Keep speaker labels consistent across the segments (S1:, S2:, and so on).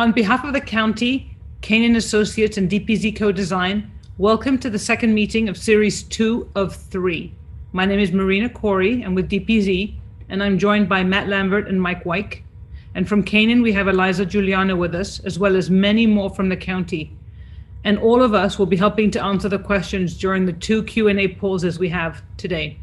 S1: On behalf of the county, Canaan Associates and DPZ Co-Design, welcome to the second meeting of Series 2 of 3. My name is Marina Corey. I'm with DPZ, and I'm joined by Matt Lambert and Mike Wyke. And from Canaan, we have Eliza Giuliano with us, as well as many more from the county. And all of us will be helping to answer the questions during the 2 Q&A pauses we have today.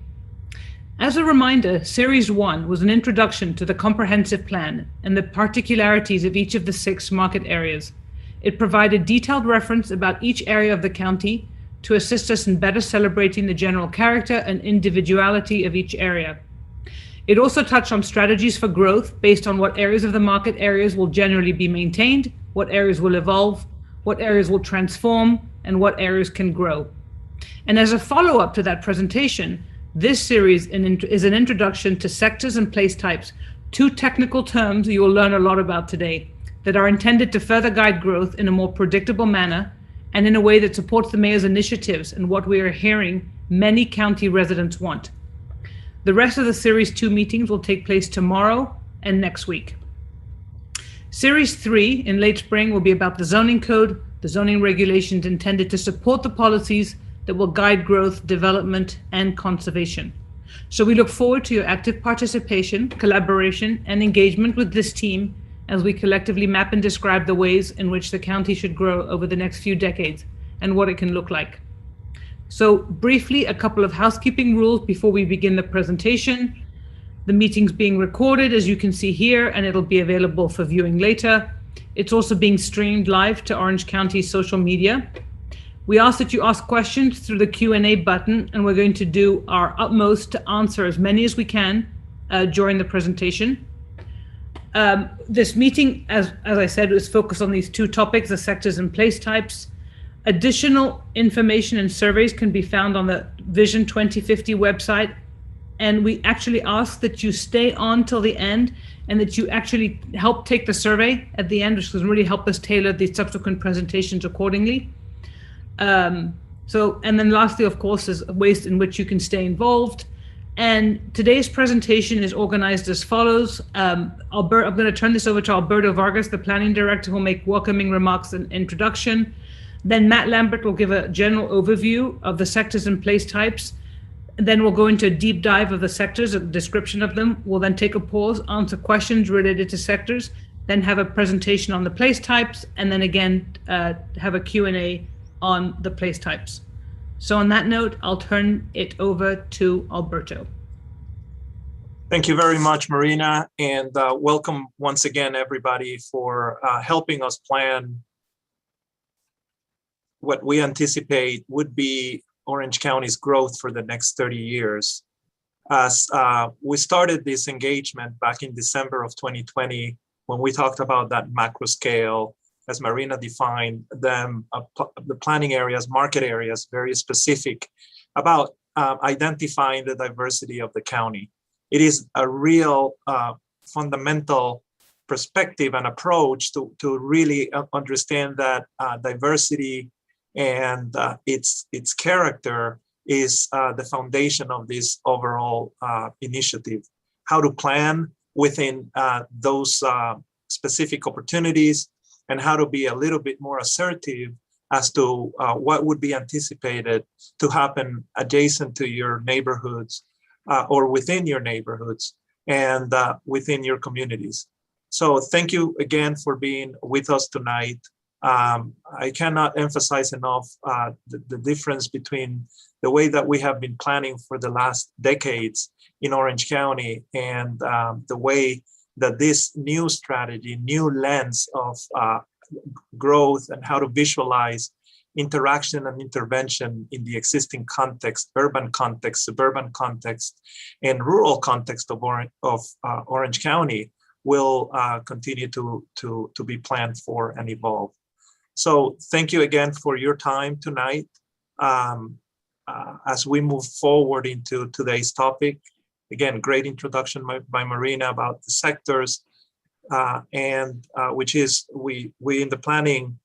S1: As a reminder, Series 1 was an introduction to the comprehensive plan and the particularities of each of the 6 market areas. It provided detailed reference about each area of the county to assist us in better celebrating the general character and individuality of each area. It also touched on strategies for growth based on what areas of the market areas will generally be maintained, what areas will evolve, what areas will transform, and what areas can grow. And as a follow-up to that presentation, this series is an introduction to sectors and place types two technical terms you will learn a lot about today that are intended to further guide growth in a more predictable manner and in a way that supports the mayor's initiatives and what we are hearing many county residents want. The rest of the Series 2 meetings will take place tomorrow and next week. Series 3 in late spring will be about the zoning code, the zoning regulations intended to support the policies that will guide growth, development, and conservation. So we look forward to your active participation, collaboration, and engagement with this team as we collectively map and describe the ways in which the county should grow over the next few decades and what it can look like. So briefly, a couple of housekeeping rules before we begin the presentation. The meeting's being recorded, as you can see here, and it'll be available for viewing later. It's also being streamed live to Orange County social media. We ask that you ask questions through the Q&A button, and we're going to do our utmost to answer as many as we can during the presentation. This meeting, as I said, is focused on these two topics, the sectors and place types. Additional information and surveys can be found on the Vision 2050 website. And we actually ask that you stay on till the end and that you actually help take the survey at the end, which can really help us tailor the subsequent presentations accordingly. And then lastly, of course, is ways in which you can stay involved. And today's presentation is organized as follows. I'm going to turn this over to Alberto Vargas, the planning director, who will make welcoming remarks and introduction. Then Matt Lambert will give a general overview of the sectors and place types. And then we'll go into a deep dive of the sectors, a description of them. We'll then take a pause, answer questions related to sectors, then have a presentation on the place types, and then again, have a Q&A on the place types. So on that note, I'll turn it over to Alberto.
S2: Thank you very much, Marina, and welcome once again, everybody, for helping us plan what we anticipate would be Orange County's growth for the next 30 years. As we started this engagement back in December of 2020, when we talked about that macro scale, as Marina defined them, the planning areas, market areas, very specific about identifying the diversity of the county. It is a real fundamental perspective and approach to really understand that diversity and its character is the foundation of this overall initiative. How to plan within those specific opportunities, and how to be a little bit more assertive as to what would be anticipated to happen adjacent to your neighborhoods or within your neighborhoods and within your communities. So thank you again for being with us tonight. I cannot emphasize enough the difference between the way that we have been planning for the last decades in Orange County and the way that this new strategy, new lens of growth and how to visualize interaction and intervention in the existing context, urban context, suburban context, and rural context of Orange County will continue to be planned for and evolve. So thank you again for your time tonight. As we move forward into today's topic, again, great introduction by Marina about the sectors, and which is we in the planning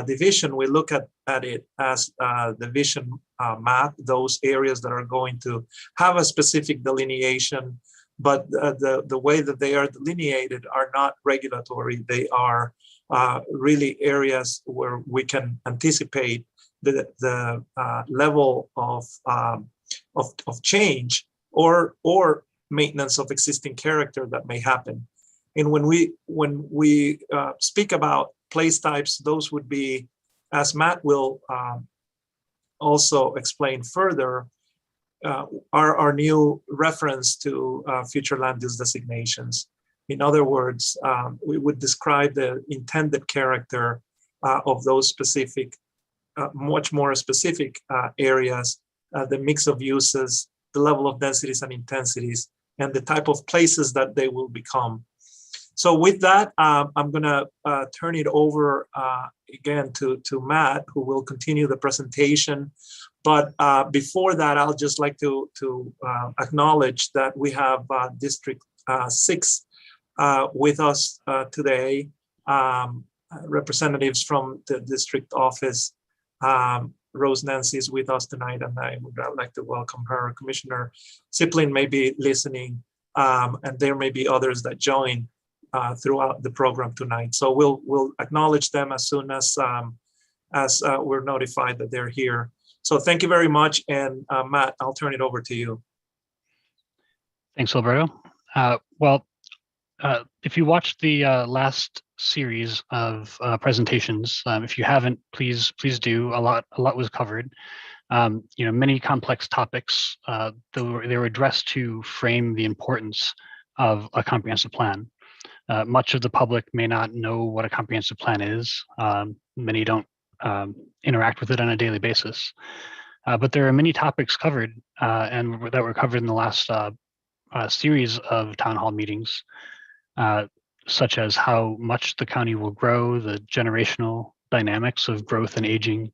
S2: division, we look at it as the vision map, those areas that are going to have a specific delineation, but the way that they are delineated are not regulatory. They are really areas where we can anticipate the level of change or maintenance of existing character that may happen. And when we speak about place types, those would be, as Matt will also explain further, our new reference to future land use designations. In other words, we would describe the intended character of those specific, much more specific areas, the mix of uses, the level of densities and intensities, and the type of places that they will become. So with that, I'm gonna turn it over again to Matt, who will continue the presentation. But before that, I'll just like to acknowledge that we have District six with us today. Representatives from the district office. Rose Nancy is with us tonight, and I would like to welcome her. Commissioner Ziplin may be listening, and there may be others that join throughout the program tonight. So we'll acknowledge them as soon as we're notified that they're here. So thank you very much, and Matt, I'll turn it over to you.
S3: Thanks, Alberto. If you watched the last series of presentations, if you haven't, please do. A lot was covered. Many complex topics. They were addressed to frame the importance of a comprehensive plan. Much of the public may not know what a comprehensive plan is. Many don't interact with it on a daily basis. But there are many topics covered and that were covered in the last series of town hall meetings, such as how much the county will grow, the generational dynamics of growth and aging,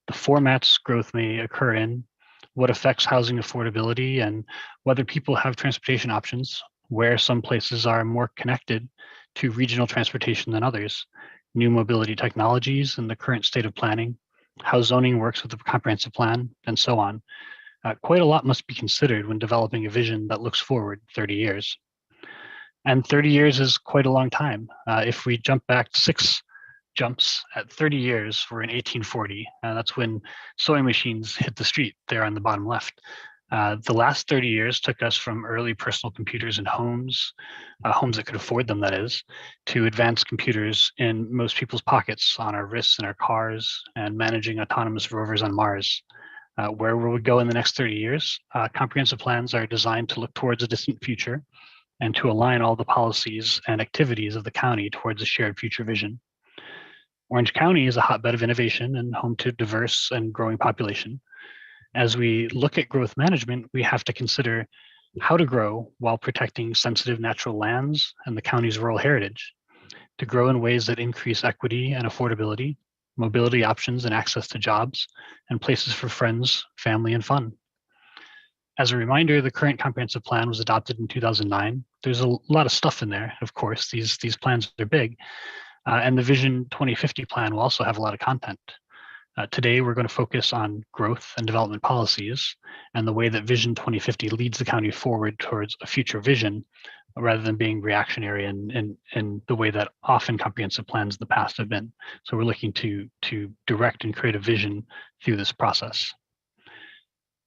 S3: the formats growth may occur in, what affects housing affordability, and whether people have transportation options, where some places are more connected to regional transportation than others, new mobility technologies and the current state of planning, how zoning works with the comprehensive plan, and so on. Quite a lot must be considered when developing a vision that looks forward 30 years. And 30 years is quite a long time. If we jump back 6 jumps at 30 years, we're in 1840. That's when sewing machines hit the street there on the bottom left. The last 30 years took us from early personal computers in homes, homes that could afford them, that is, to advanced computers in most people's pockets, on our wrists and our cars, and managing autonomous rovers on Mars. Where will we go in the next 30 years? Comprehensive plans are designed to look towards a distant future and to align all the policies and activities of the county towards a shared future vision. Orange County is a hotbed of innovation and home to diverse and growing population. As we look at growth management, we have to consider how to grow while protecting sensitive natural lands and the county's rural heritage, to grow in ways that increase equity and affordability, mobility options and access to jobs, and places for friends, family, and fun. As a reminder, the current comprehensive plan was adopted in 2009. There's a lot of stuff in there, of course. These plans are big. And the Vision 2050 plan will also have a lot of content. Today, we're going to focus on growth and development policies and the way that Vision 2050 leads the county forward towards a future vision, rather than being reactionary in the way that often comprehensive plans in the past have been. So we're looking to direct and create a vision through this process.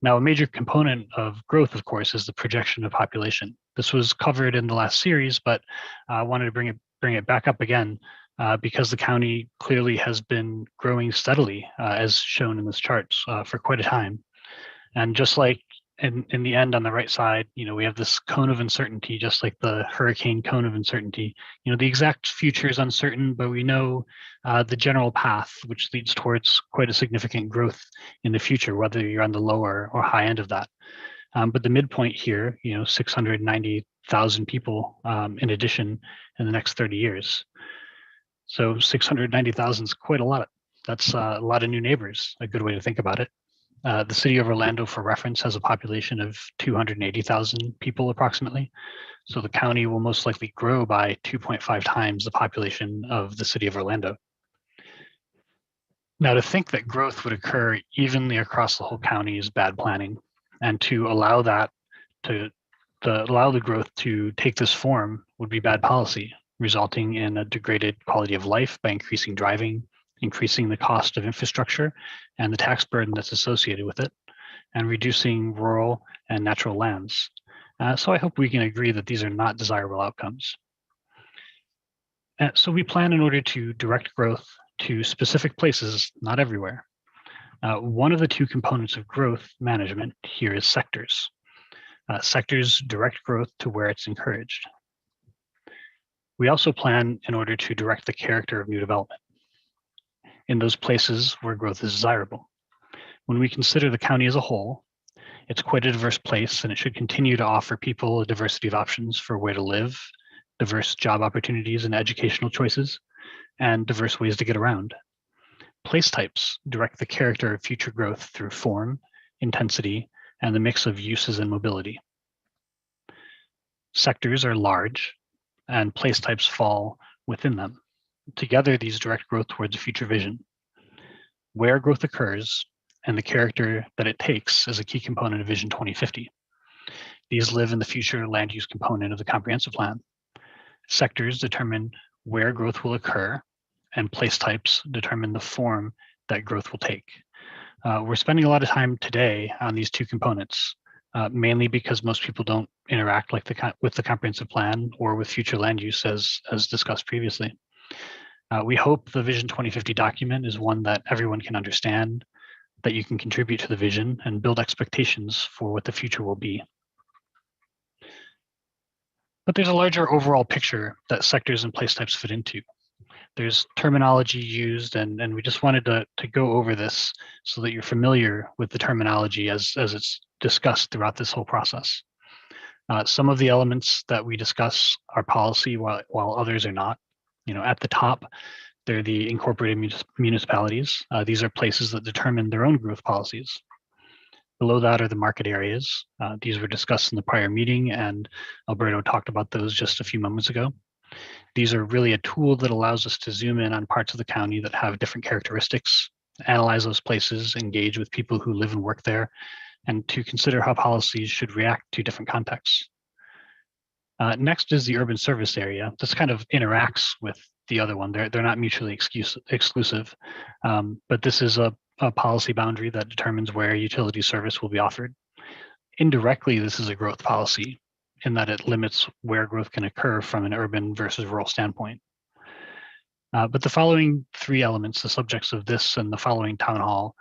S3: Now, a major component of growth, of course, is the projection of population. This was covered in the last series, but I wanted to bring it back up again because the county clearly has been growing steadily, as shown in this chart, for quite a time. And just like in the end on the right side, we have this cone of uncertainty, just like the hurricane cone of uncertainty. The exact future is uncertain, but we know the general path, which leads towards quite a significant growth in the future, whether you're on the lower or high end of that. But the midpoint here, 690,000 people in addition in the next 30 years. So 690,000 is quite a lot. That's a lot of new neighbors, a good way to think about it. The city of Orlando, for reference, has a population of 280,000 people approximately. So the county will most likely grow by 2.5 times the population of the city of Orlando. Now, to think that growth would occur evenly across the whole county is bad planning. And to allow that allow the growth to take this form would be bad policy, resulting in a degraded quality of life by increasing driving, increasing the cost of infrastructure and the tax burden that's associated with it, and reducing rural and natural lands. So I hope we can agree that these are not desirable outcomes. So we plan in order to direct growth to specific places, not everywhere. One of the two components of growth management here is sectors. Sectors direct growth to where it's encouraged. We also plan in order to direct the character of new development in those places where growth is desirable. When we consider the county as a whole, it's quite a diverse place, and it should continue to offer people a diversity of options for where to live, diverse job opportunities and educational choices, and diverse ways to get around. Place types direct the character of future growth through form, intensity, and the mix of uses and mobility. Sectors are large, and place types fall within them. Together, these direct growth towards a future vision. Where growth occurs and the character that it takes is a key component of Vision 2050. These live in the future land use component of the comprehensive plan. Sectors determine where growth will occur, and place types determine the form that growth will take. We're spending a lot of time today on these two components, mainly because most people don't interact with the comprehensive plan or with future land use as discussed previously. We hope the Vision 2050 document is one that everyone can understand, that you can contribute to the vision and build expectations for what the future will be. But there's a larger overall picture that sectors and place types fit into. There's terminology used, and we just wanted to go over this so that you're familiar with the terminology as it's discussed throughout this whole process. Some of the elements that we discuss are policy, while others are not. At the top, they're the incorporated municipalities. These are places that determine their own growth policies. Below that are the market areas. These were discussed in the prior meeting, and Alberto talked about those just a few moments ago. These are really a tool that allows us to zoom in on parts of the county that have different characteristics, analyze those places, engage with people who live and work there, and to consider how policies should react to different contexts. Next is the urban service area. This kind of interacts with the other one. They're not mutually exclusive, but this is a policy boundary that determines where utility service will be offered. Indirectly, this is a growth policy in that it limits where growth can occur from an urban versus rural standpoint. But the following three elements, the subjects of this and the following town hall,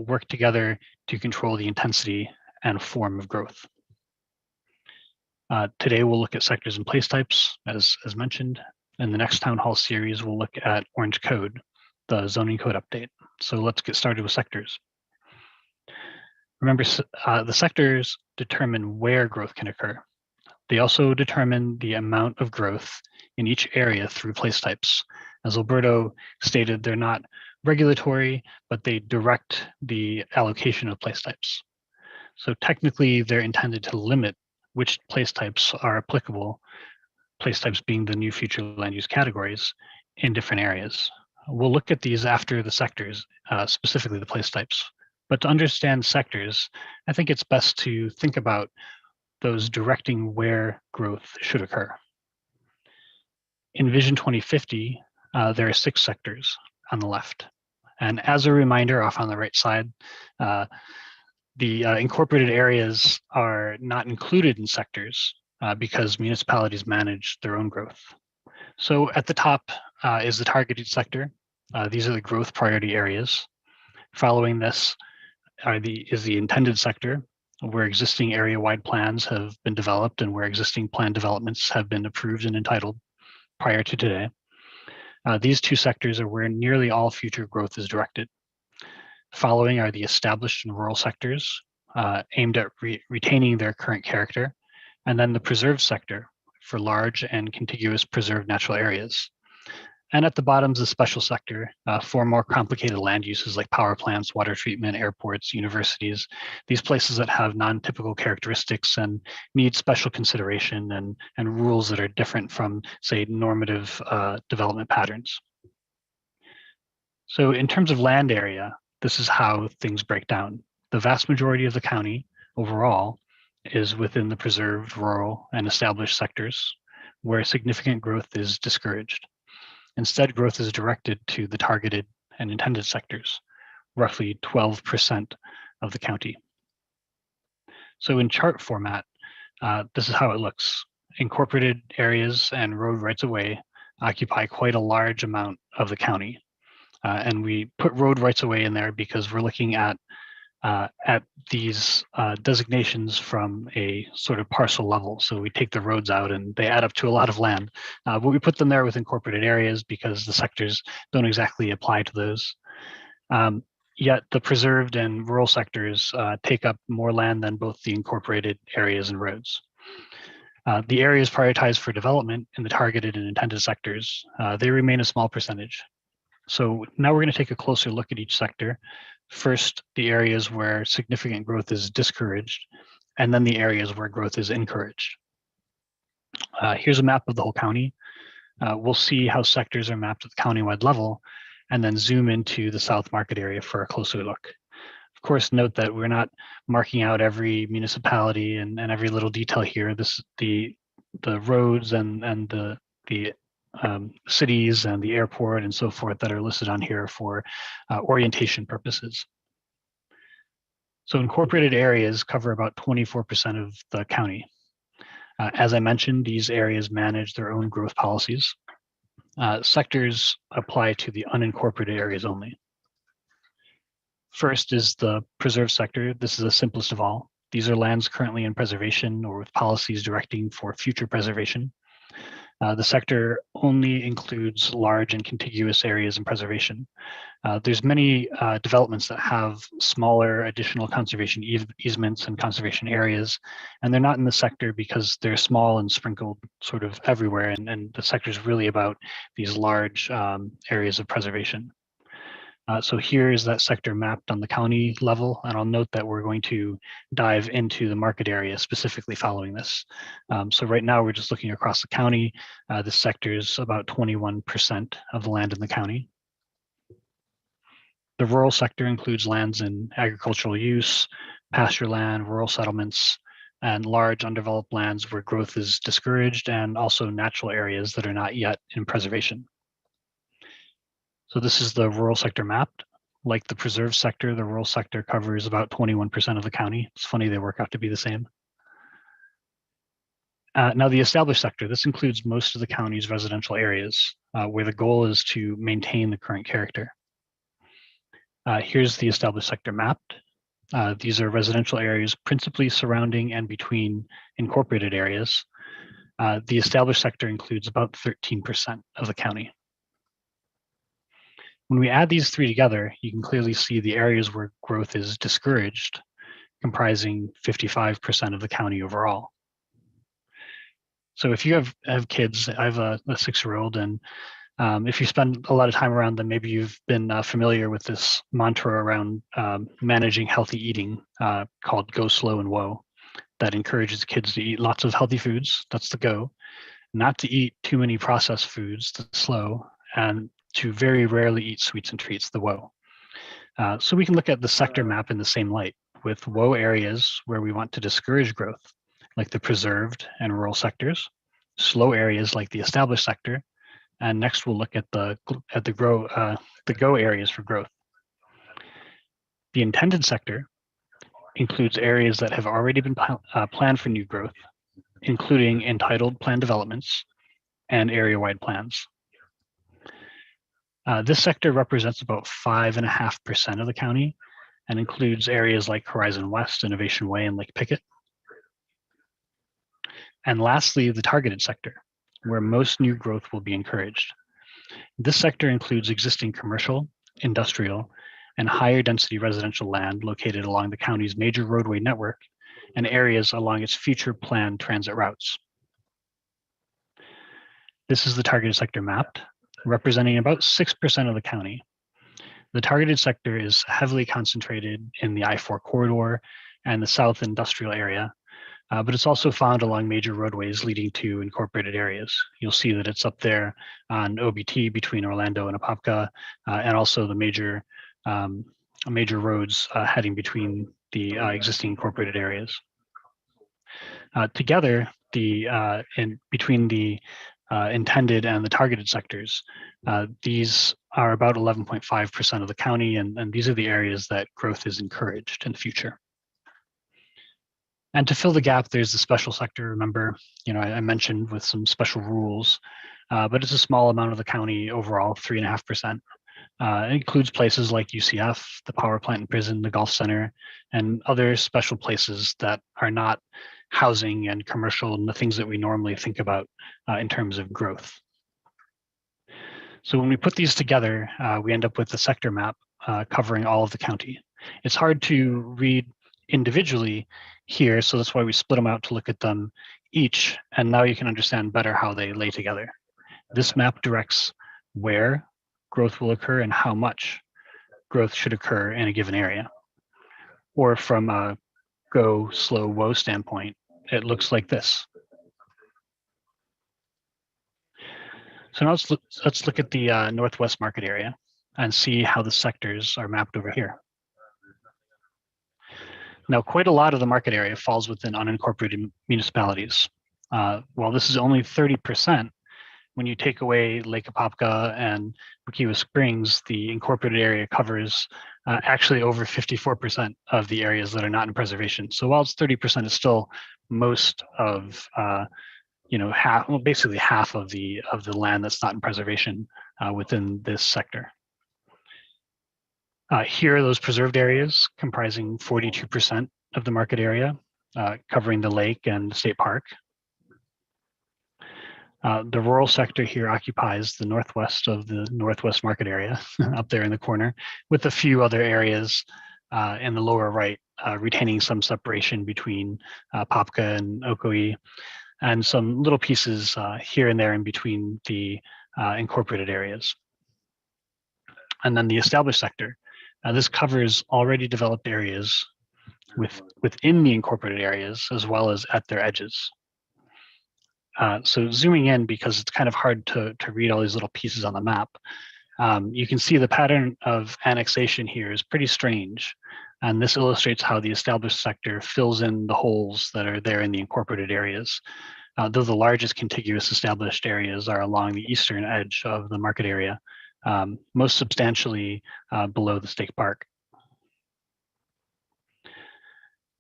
S3: work together to control the intensity and form of growth. Today, we'll look at sectors and place types, as mentioned. In the next town hall series, we'll look at Orange Code, the zoning code update. So let's get started with sectors. Remember, the sectors determine where growth can occur. They also determine the amount of growth in each area through place types. As Alberto stated, they're not regulatory, but they direct the allocation of place types. So technically, they're intended to limit which place types are applicable, place types being the new future land use categories in different areas. We'll look at these after the sectors, specifically the place types. But to understand sectors, I think it's best to think about those directing where growth should occur. In Vision 2050, there are 6 sectors on the left. And as a reminder, off on the right side, the incorporated areas are not included in sectors because municipalities manage their own growth. So at the top is the targeted sector. These are the growth priority areas. Following this is the intended sector, where existing area-wide plans have been developed and where existing plan developments have been approved and entitled prior to today. These 2 sectors are where nearly all future growth is directed. Following are the established and rural sectors, aimed at retaining their current character, and then the preserved sector for large and contiguous preserved natural areas. And at the bottom is the special sector for more complicated land uses like power plants, water treatment, airports, universities, these places that have non-typical characteristics and need special consideration and rules that are different from, say, normative development patterns. So in terms of land area, this is how things break down. The vast majority of the county overall is within the preserved, rural, and established sectors where significant growth is discouraged. Instead, growth is directed to the targeted and intended sectors, roughly 12% of the county. So in chart format, this is how it looks. Incorporated areas and road rights-of-way occupy quite a large amount of the county. And we put road rights-of-way in there because we're looking at these designations from a sort of parcel level. So we take the roads out and they add up to a lot of land. But we put them there with incorporated areas because the sectors don't exactly apply to those. Yet the preserved and rural sectors take up more land than both the incorporated areas and roads. The areas prioritized for development in the targeted and intended sectors, they remain a small percentage. So now we're going to take a closer look at each sector. First, the areas where significant growth is discouraged, and then the areas where growth is encouraged. Here's a map of the whole county. We'll see how sectors are mapped at the countywide level, and then zoom into the South Market area for a closer look. Of course, note that we're not marking out every municipality and every little detail here. The roads and the cities and the airport and so forth that are listed on here for orientation purposes. So incorporated areas cover about 24% of the county. As I mentioned, these areas manage their own growth policies. Sectors apply to the unincorporated areas only. First is the preserve sector. This is the simplest of all. These are lands currently in preservation or with policies directing for future preservation. The sector only includes large and contiguous areas in preservation. There's many developments that have smaller additional conservation easements and conservation areas, and they're not in the sector because they're small and sprinkled sort of everywhere, and the sector is really about these large areas of preservation. So here is that sector mapped on the county level, and I'll note that we're going to dive into the market area specifically following this. So right now we're just looking across the county. This sector is about 21% of the land in the county. The rural sector includes lands in agricultural use, pasture land, rural settlements, and large undeveloped lands where growth is discouraged, and also natural areas that are not yet in preservation. So this is the rural sector mapped. Like the preserve sector, the rural sector covers about 21% of the county. It's funny they work out to be the same. Now the established sector, this includes most of the county's residential areas where the goal is to maintain the current character. Here's the established sector mapped. These are residential areas principally surrounding and between incorporated areas. The established sector includes about 13% of the county. When we add these three together, you can clearly see the areas where growth is discouraged, comprising 55% of the county overall. So if you have kids, I have a 6-year-old, and if you spend a lot of time around them, maybe you've been familiar with this mantra around managing healthy eating called Go Slow and Whoa, that encourages kids to eat lots of healthy foods, that's the go, not to eat too many processed foods, the slow, and to very rarely eat sweets and treats, the whoa. So we can look at the sector map in the same light, with whoa areas where we want to discourage growth, like the preserved and rural sectors, slow areas like the established sector, and next we'll look at the go areas for growth. The intended sector includes areas that have already been planned for new growth, including entitled planned developments and area-wide plans. This sector represents about 5.5% of the county and includes areas like Horizon West, Innovation Way, and Lake Pickett. And lastly, the targeted sector, where most new growth will be encouraged. This sector includes existing commercial, industrial, and higher density residential land located along the county's major roadway network and areas along its future planned transit routes. This is the targeted sector mapped, representing about 6% of the county. The targeted sector is heavily concentrated in the I-4 corridor and the South Industrial area, but it's also found along major roadways leading to incorporated areas. You'll see that it's up there on OBT between Orlando and Apopka, and also the major roads heading between the existing incorporated areas. Together, between the intended and the targeted sectors, these are about 11.5% of the county, and these are the areas that growth is encouraged in the future. And to fill the gap, there's the special sector. Remember, I mentioned with some special rules, but it's a small amount of the county overall, 3.5%. It includes places like UCF, the power plant and prison, the golf center, and other special places that are not housing and commercial and the things that we normally think about in terms of growth. So when we put these together, we end up with the sector map covering all of the county. It's hard to read individually here, so that's why we split them out to look at them each, and now you can understand better how they lay together. This map directs where growth will occur and how much growth should occur in a given area. Or from a go, slow, whoa standpoint, it looks like this. So now let's look at the Northwest market area and see how the sectors are mapped over here. Now, quite a lot of the market area falls within unincorporated municipalities. While this is only 30%, when you take away Lake Apopka and Wekiwa Springs, the incorporated area covers actually over 54% of the areas that are not in preservation. So while it's 30%, it's still most of basically half of the land that's not in preservation within this sector. Here are those preserved areas comprising 42% of the market area, covering the lake and the state park. The rural sector here occupies the northwest of the Northwest market area up there in the corner, with a few other areas in the lower right, retaining some separation between Popka and Ocoee, and some little pieces here and there in between the incorporated areas. And then the established sector. This covers already developed areas within the incorporated areas as well as at their edges. So zooming in, because it's kind of hard to read all these little pieces on the map, you can see the pattern of annexation here is pretty strange. And this illustrates how the established sector fills in the holes that are there in the incorporated areas. Though the largest contiguous established areas are along the eastern edge of the market area, most substantially below the state park.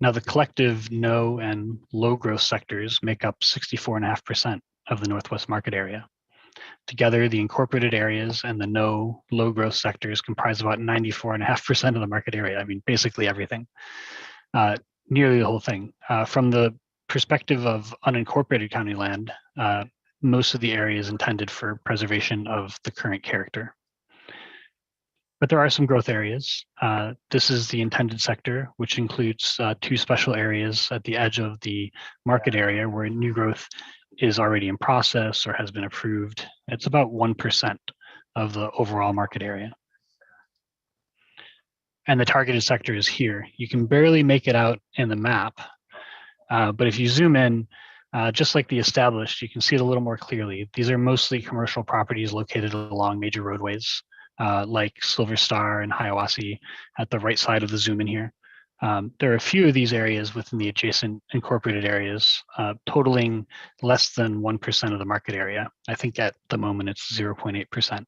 S3: Now, the collective no and low growth sectors make up 64.5% of the Northwest market area. Together, the incorporated areas and the no low growth sectors comprise about 94.5% of the market area. I mean, basically everything, nearly the whole thing. From the perspective of unincorporated county land, most of the area is intended for preservation of the current character. But there are some growth areas. This is the intended sector, which includes two special areas at the edge of the market area where new growth is already in process or has been approved. It's about 1% of the overall market area. And the targeted sector is here. You can barely make it out in the map, but if you zoom in, just like the established, you can see it a little more clearly. These are mostly commercial properties located along major roadways, like Silver Star and Hiawassee at the right side of the zoom in here. There are a few of these areas within the adjacent incorporated areas, totaling less than 1% of the market area. I think at the moment it's 0.8%.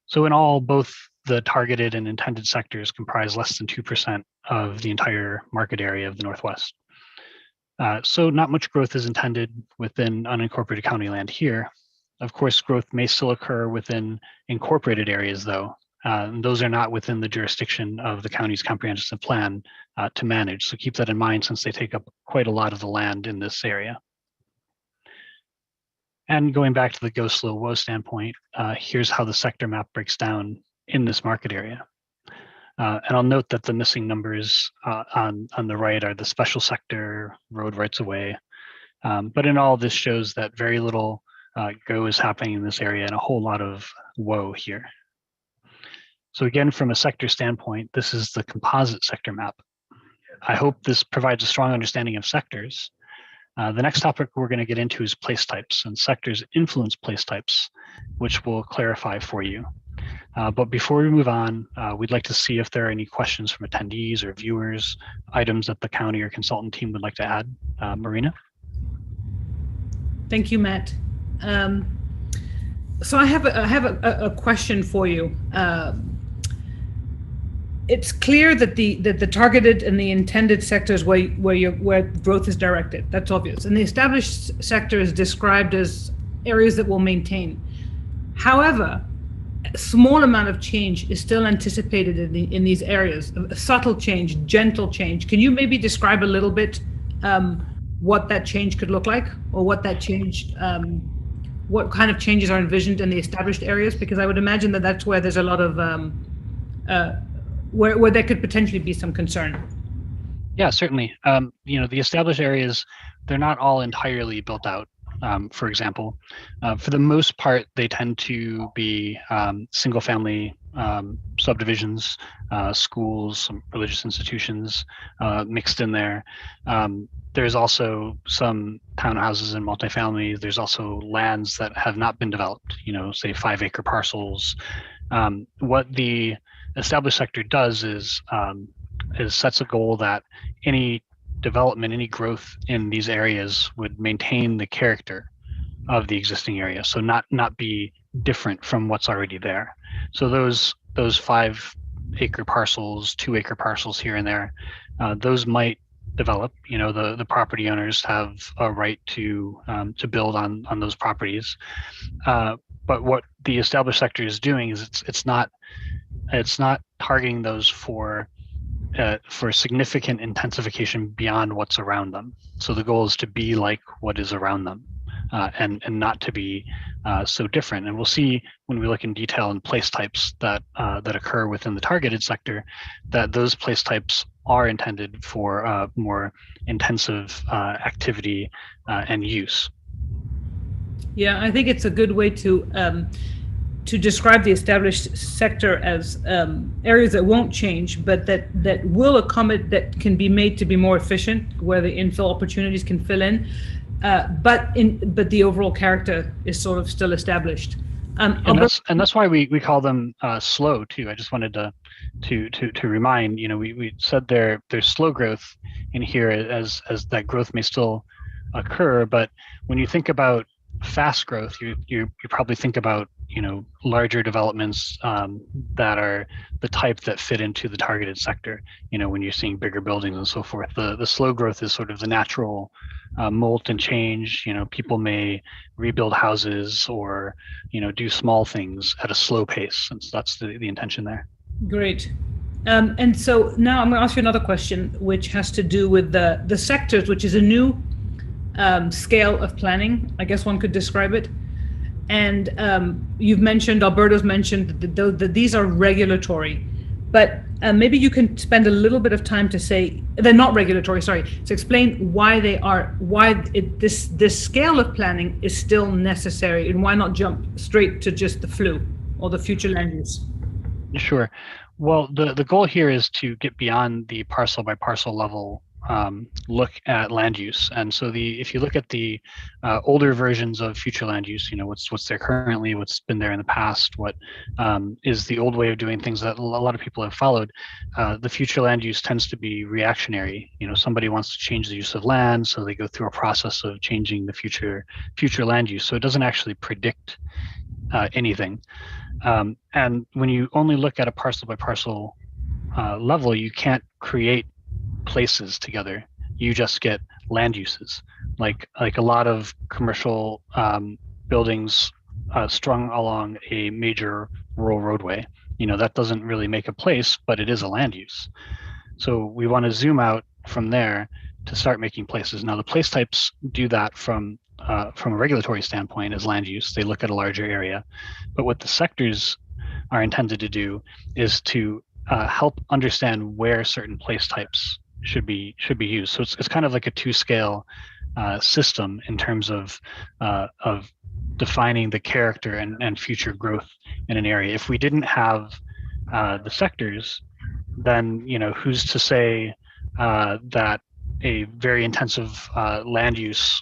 S3: So in all, both the targeted and intended sectors comprise less than 2% of the entire market area of the Northwest. So not much growth is intended within unincorporated county land here. Of course, growth may still occur within incorporated areas, though. Those are not within the jurisdiction of the county's comprehensive plan to manage. So keep that in mind, since they take up quite a lot of the land in this area. And going back to the go slow woe standpoint, here's how the sector map breaks down in this market area. And I'll note that the missing numbers on the right are the special sector, road rights of way. But in all, this shows that very little go is happening in this area and a whole lot of woe here. So again, from a sector standpoint, this is the composite sector map. I hope this provides a strong understanding of sectors. The next topic we're going to get into is place types, and sectors influence place types, which we'll clarify for you. But before we move on, we'd like to see if there are any questions from attendees or viewers, items that the county or consultant team would like to add. Marina?
S1: Thank you, Matt. So I have a question for you. It's clear that the targeted and the intended sectors where growth is directed. That's obvious. And the established sector is described as areas that will maintain. However, a small amount of change is still anticipated in these areas. A subtle change, gentle change. Can you maybe describe a little bit what that change could look like, or what that change, what kind of changes are envisioned in the established areas? Because I would imagine that that's where there's a lot of where there could potentially be some concern.
S3: Yeah, certainly. The established areas, they're not all entirely built out. For example, for the most part, they tend to be single-family subdivisions, schools, some religious institutions mixed in there. There's also some townhouses and multifamily. There's also lands that have not been developed, say 5-acre parcels. What the established sector does is sets a goal that any development, any growth in these areas would maintain the character of the existing area, so not be different from what's already there. So those 5-acre parcels, 2-acre parcels here and there, those might develop. The property owners have a right to build on those properties. But what the established sector is doing is it's not targeting those for significant intensification beyond what's around them. So the goal is to be like what is around them, and not to be so different. And we'll see when we look in detail in place types that occur within the targeted sector, that those place types are intended for more intensive activity and use.
S1: Yeah, I think it's a good way to describe the established sector as areas that won't change, but that will accommodate, that can be made to be more efficient, where the infill opportunities can fill in, but the overall character is sort of still established.
S3: And that's why we call them slow too. I just wanted to remind, we said there's slow growth in here as that growth may still occur, but when you think about fast growth, you probably think about larger developments that are the type that fit into the targeted sector. When you're seeing bigger buildings and so forth, the slow growth is sort of the natural molt and change. People may rebuild houses or do small things at a slow pace, and so that's the intention there.
S1: Great. And so now I'm going to ask you another question, which has to do with the sectors, which is a new scale of planning, I guess one could describe it. And Alberto's mentioned that these are regulatory, but maybe you can spend a little bit of time to say they're not regulatory, to explain why this scale of planning is still necessary, and why not jump straight to just the FLU or the future land use.
S3: Sure. Well, the goal here is to get beyond the parcel by parcel level look at land use. And so if you look at the older versions of future land use, what's there currently, what's been there in the past, what is the old way of doing things that a lot of people have followed, the future land use tends to be reactionary. Somebody wants to change the use of land, so they go through a process of changing the future land use. So it doesn't actually predict anything. And when you only look at a parcel by parcel level, you can't create places together. You just get land uses, like a lot of commercial buildings strung along a major rural roadway. That doesn't really make a place, but it is a land use. So we want to zoom out from there to start making places. Now the place types do that from a regulatory standpoint as land use. They look at a larger area, but what the sectors are intended to do is to help understand where certain place types should be used. So it's kind of like a 2-scale system in terms of defining the character and future growth in an area. If we didn't have the sectors, then who's to say that a very intensive land use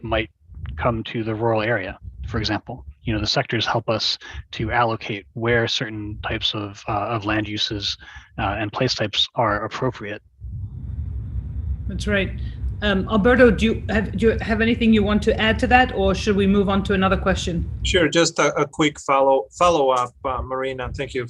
S3: might come to the rural area, for example. The sectors help us to allocate where certain types of land uses and place types are appropriate.
S1: That's right. Alberto, do you have anything you want to add to that, or should we move on to another question?
S2: Sure, just a quick follow up, Marina. Thank you.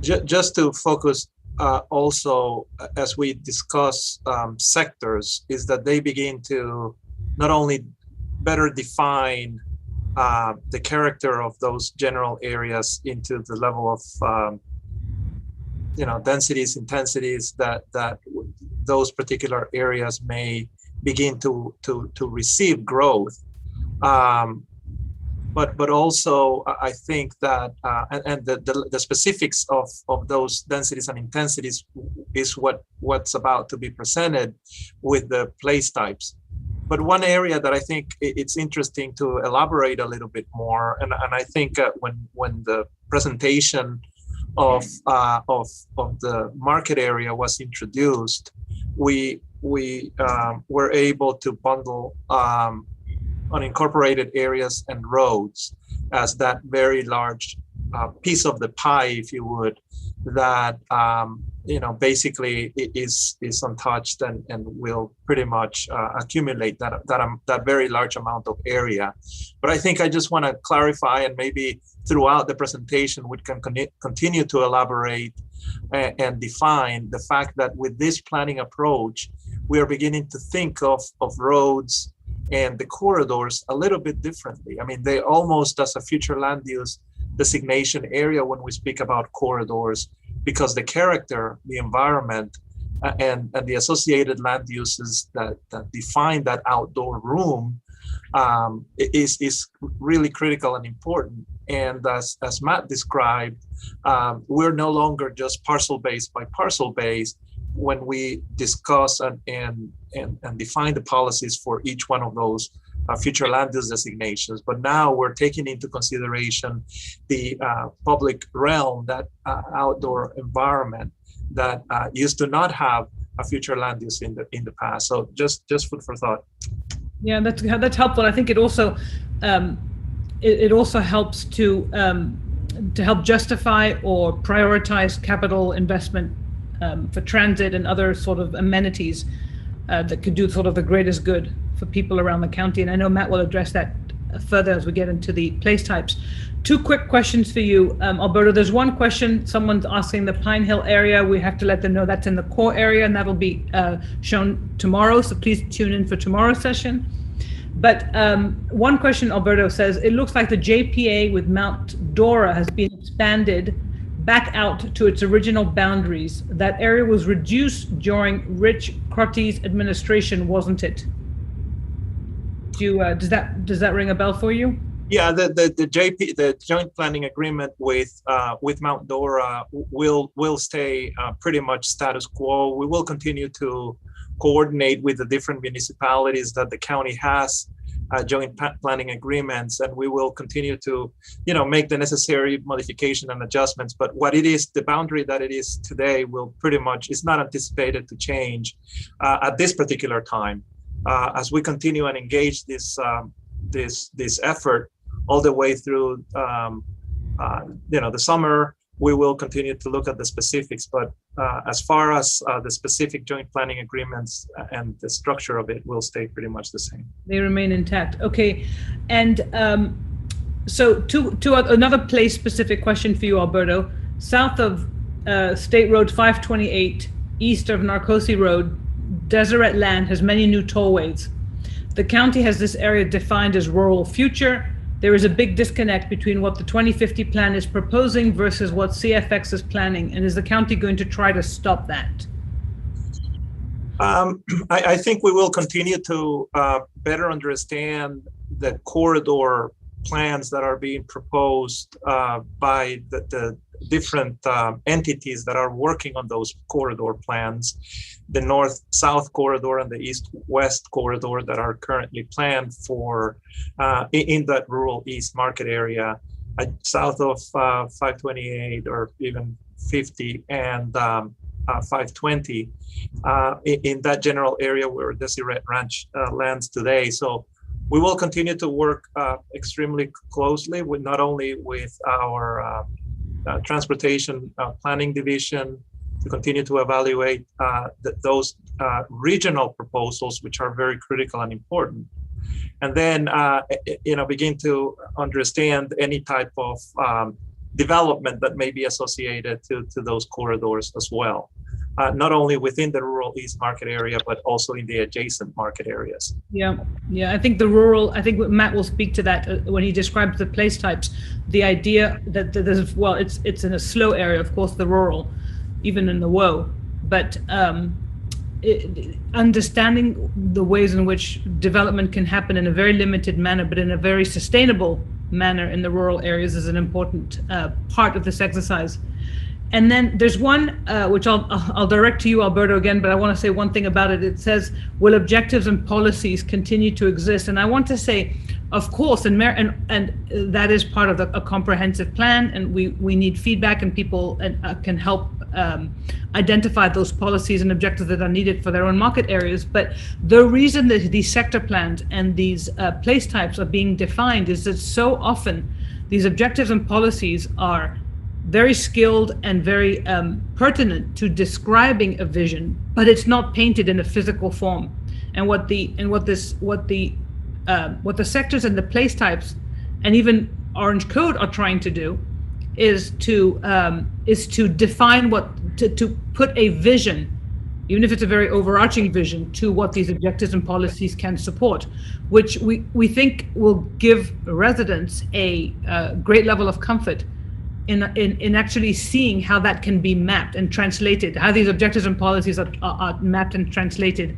S2: Just to focus also as we discuss sectors, is that they begin to not only better define the character of those general areas into the level of densities, intensities that those particular areas may begin to receive growth, but also I think that and the specifics of those densities and intensities is what's about to be presented with the place types. But one area that I think it's interesting to elaborate a little bit more, and I think when the presentation of the market area was introduced, we were able to bundle unincorporated areas and roads as that very large piece of the pie, if you would, that basically is untouched and will pretty much accumulate that very large amount of area. But I think I just want to clarify, and maybe throughout the presentation we can continue to elaborate and define the fact that with this planning approach, we are beginning to think of roads and the corridors a little bit differently. I mean, they almost as a future land use designation area when we speak about corridors, because the character, the environment, and the associated land uses that define that outdoor room is really critical and important. And as Matt described, we're no longer just parcel based by parcel based when we discuss and define the policies for each one of those future land use designations. But now we're taking into consideration the public realm, that outdoor environment that used to not have a future land use in the past. So just food for thought.
S1: Yeah, that's helpful. I think it also helps to help justify or prioritize capital investment for transit and other sort of amenities that could do sort of the greatest good for people around the county. And I know Matt will address that further as we get into the place types. Two quick questions for you, Alberto. There's one question, someone's asking the Pine Hill area. We have to let them know that's in the core area, and that'll be shown tomorrow. So please tune in for tomorrow's session. But one question, Alberto says, it looks like the JPA with Mount Dora has been expanded back out to its original boundaries. That area was reduced during Rich Crotty's administration, wasn't it? Does that ring a bell for you?
S2: Yeah, the joint planning agreement with Mount Dora will stay pretty much status quo. We will continue to coordinate with the different municipalities that the county has joint planning agreements, and we will continue to, make the necessary modification and adjustments. But what it is, the boundary that it is today will pretty much, is not anticipated to change at this particular time. As we continue and engage this effort all the way through, the summer, we will continue to look at the specifics. But as far as the specific joint planning agreements and the structure of it will stay pretty much the same.
S1: They remain intact. Okay. And so to another place specific question for you, Alberto. South of State Road 528, east of Narcosi Road, Deseret Land has many new tollways. The county has this area defined as rural future. There is a big disconnect between what the 2050 plan is proposing versus what CFX is planning. And is the county going to try to stop that?
S2: I think we will continue to better understand the corridor plans that are being proposed by the different entities that are working on those corridor plans, the north-south corridor and the east-west corridor that are currently planned for in that rural east market area, south of 528 or even 50 and 520 in that general area where Deseret Ranch lands today. So we will continue to work extremely closely with not only with our transportation planning division to continue to evaluate those regional proposals, which are very critical and important, and then begin to understand any type of development that may be associated to those corridors as well. Not only within the rural east market area, but also in the adjacent market areas.
S1: Yeah. I think Matt will speak to that when he describes the place types. The idea that there's, it's in a slow area, of course, the rural, even in the WO, but understanding the ways in which development can happen in a very limited manner, but in a very sustainable manner in the rural areas is an important part of this exercise. And then there's one, which I'll direct to you, Alberto, again, but I want to say one thing about it. It says, will objectives and policies continue to exist? And I want to say, of course, and that is part of a comprehensive plan, and we need feedback, and people can help identify those policies and objectives that are needed for their own market areas. But the reason that these sector plans and these place types are being defined is that so often these objectives and policies are very skilled and very pertinent to describing a vision, but it's not painted in a physical form. And what the sectors and the place types and even Orange Code are trying to do is to define to put a vision, even if it's a very overarching vision, to what these objectives and policies can support, which we think will give residents a great level of comfort in actually seeing how that can be mapped and translated, how these objectives and policies are mapped and translated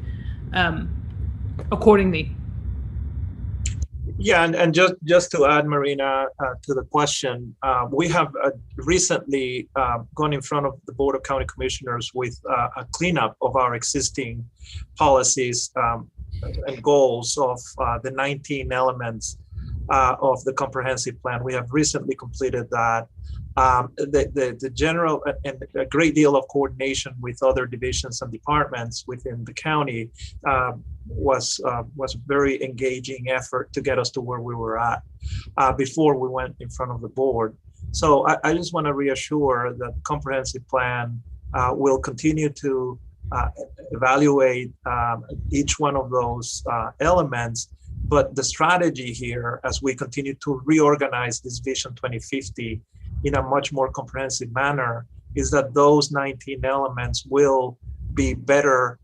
S1: accordingly.
S2: Yeah, and just to add, Marina, to the question, we have recently gone in front of the Board of County Commissioners with a cleanup of our existing policies and goals of the 19 elements of the comprehensive plan. We have recently completed that. The general and a great deal of coordination with other divisions and departments within the county was a very engaging effort to get us to where we were at before we went in front of the board. So I just want to reassure that the comprehensive plan will continue to evaluate each one of those elements. But the strategy here, as we continue to reorganize this Vision 2050 in a much more comprehensive manner, is that those 19 elements will be better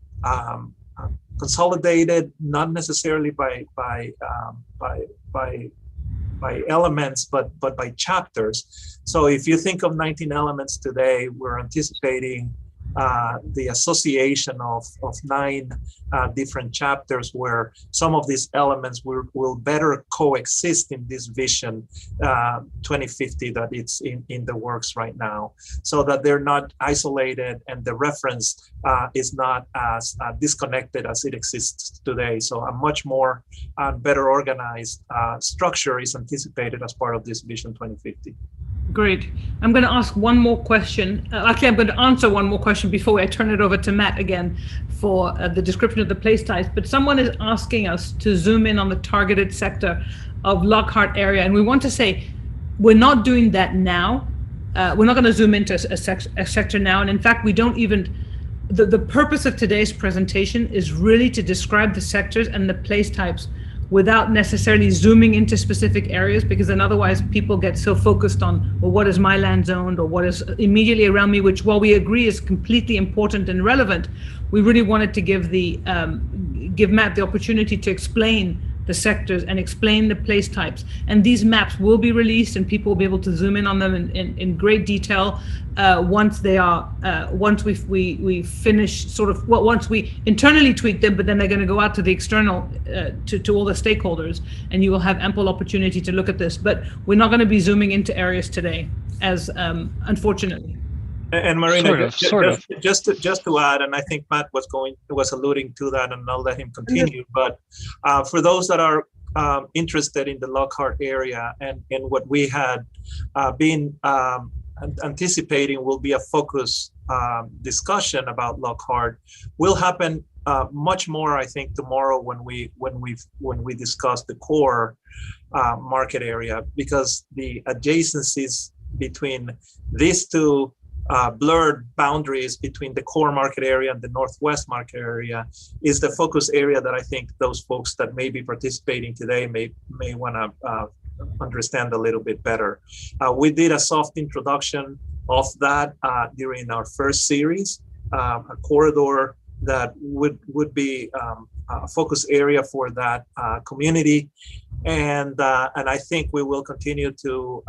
S2: consolidated, not necessarily by elements, but by chapters. So if you think of 19 elements today, we're anticipating the association of 9 different chapters where some of these elements will better coexist in this vision 2050 that it's in the works right now, so that they're not isolated and the reference is not as disconnected as it exists today. So a much more better organized structure is anticipated as part of this Vision 2050.
S1: Great. I'm going to ask one more question. Actually, I'm going to answer one more question before I turn it over to Matt again for the description of the place types. But someone is asking us to zoom in on the targeted sector of Lockhart area. And we want to say, we're not doing that now. We're not going to zoom into a sector now. And in fact, we don't even, the purpose of today's presentation is really to describe the sectors and the place types without necessarily zooming into specific areas, because then otherwise people get so focused on, well, what is my land zoned or what is immediately around me, which, while we agree is completely important and relevant, we really wanted to give Matt the opportunity to explain the sectors and explain the place types. And these maps will be released and people will be able to zoom in on them in great detail once they are, once we finish sort of, well, once we internally tweak them, but then they're going to go out to the external, to all the stakeholders, and you will have ample opportunity to look at this. But we're not going to be zooming into areas today, as unfortunately.
S2: And Marina,
S3: sort of.
S2: Just to add, and I think Matt was alluding to that, and I'll let him continue. But for those that are interested in the Lockhart area and what we had been anticipating will be a focus discussion about Lockhart, will happen much more, I think, tomorrow when we discuss the core market area, because the adjacencies between these two blurred boundaries between the core market area and the Northwest market area is the focus area that I think those folks that may be participating today may want to understand a little bit better. We did a soft introduction of that during our first series, a corridor that would be a focus area for that community, and I think we will continue to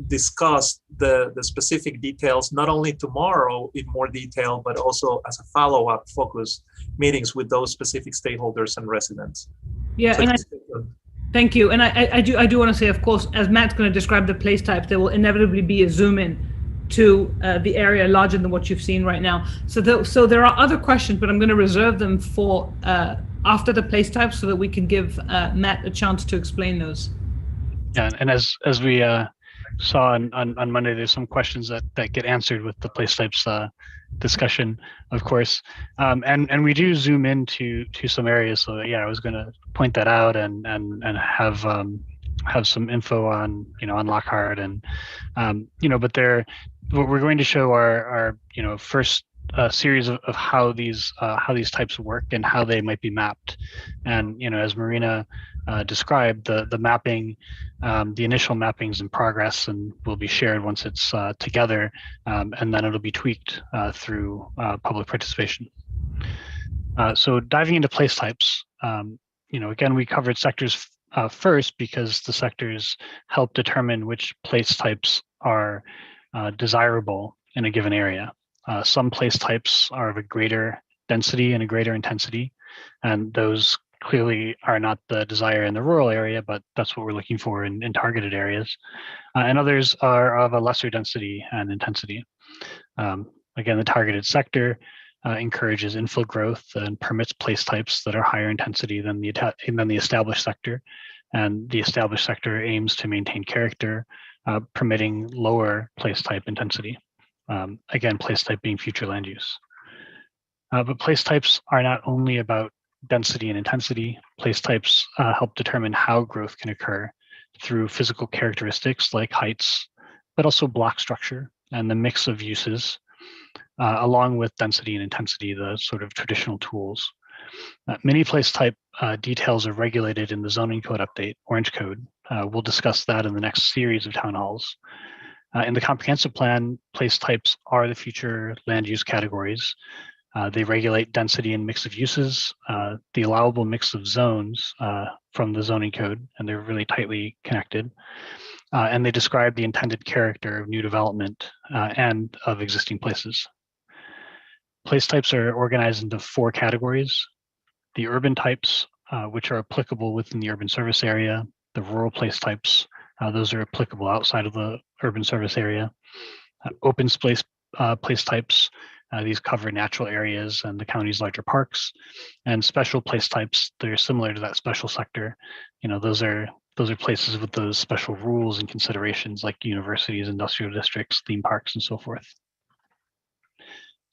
S2: discuss the specific details, not only tomorrow in more detail, but also as a follow-up focus meetings with those specific stakeholders and residents.
S1: Yeah, so, and thank you. And I do want to say, of course, as Matt's going to describe the place types, there will inevitably be a zoom in to the area larger than what you've seen right now. So there are other questions, but I'm going to reserve them for after the place types so that we can give Matt a chance to explain those.
S3: Yeah, and as we saw on Monday, there's some questions that get answered with the place types discussion, of course, and we do zoom into some areas. So yeah, I was going to point that out and have some info on on Lockhart and but what we're going to show are first series of how these types work and how they might be mapped, and as Marina described, the mapping, the initial mapping's in progress and will be shared once it's together, and then it'll be tweaked through public participation. So diving into place types, again, we covered sectors first because the sectors help determine which place types are desirable in a given area. Some place types are of a greater density and a greater intensity, and those clearly are not the desire in the rural area, but that's what we're looking for in targeted areas. And others are of a lesser density and intensity. Again, the targeted sector encourages infill growth and permits place types that are higher intensity than the established sector. And the established sector aims to maintain character, permitting lower place type intensity. Again, place type being future land use. But place types are not only about density and intensity. Place types help determine how growth can occur through physical characteristics like heights, but also block structure and the mix of uses, along with density and intensity, the sort of traditional tools. Many place type details are regulated in the zoning code update, Orange Code. We'll discuss that in the next series of town halls. In the comprehensive plan, place types are the future land use categories. They regulate density and mix of uses, the allowable mix of zones from the zoning code, and they're really tightly connected. And they describe the intended character of new development and of existing places. Place types are organized into 4 categories: the urban types, which are applicable within the urban service area; the rural place types, those are applicable outside of the urban service area; open space place types, these cover natural areas and the county's larger parks; and special place types, they're similar to that special sector. Those are places with those special rules and considerations like universities, industrial districts, theme parks, and so forth.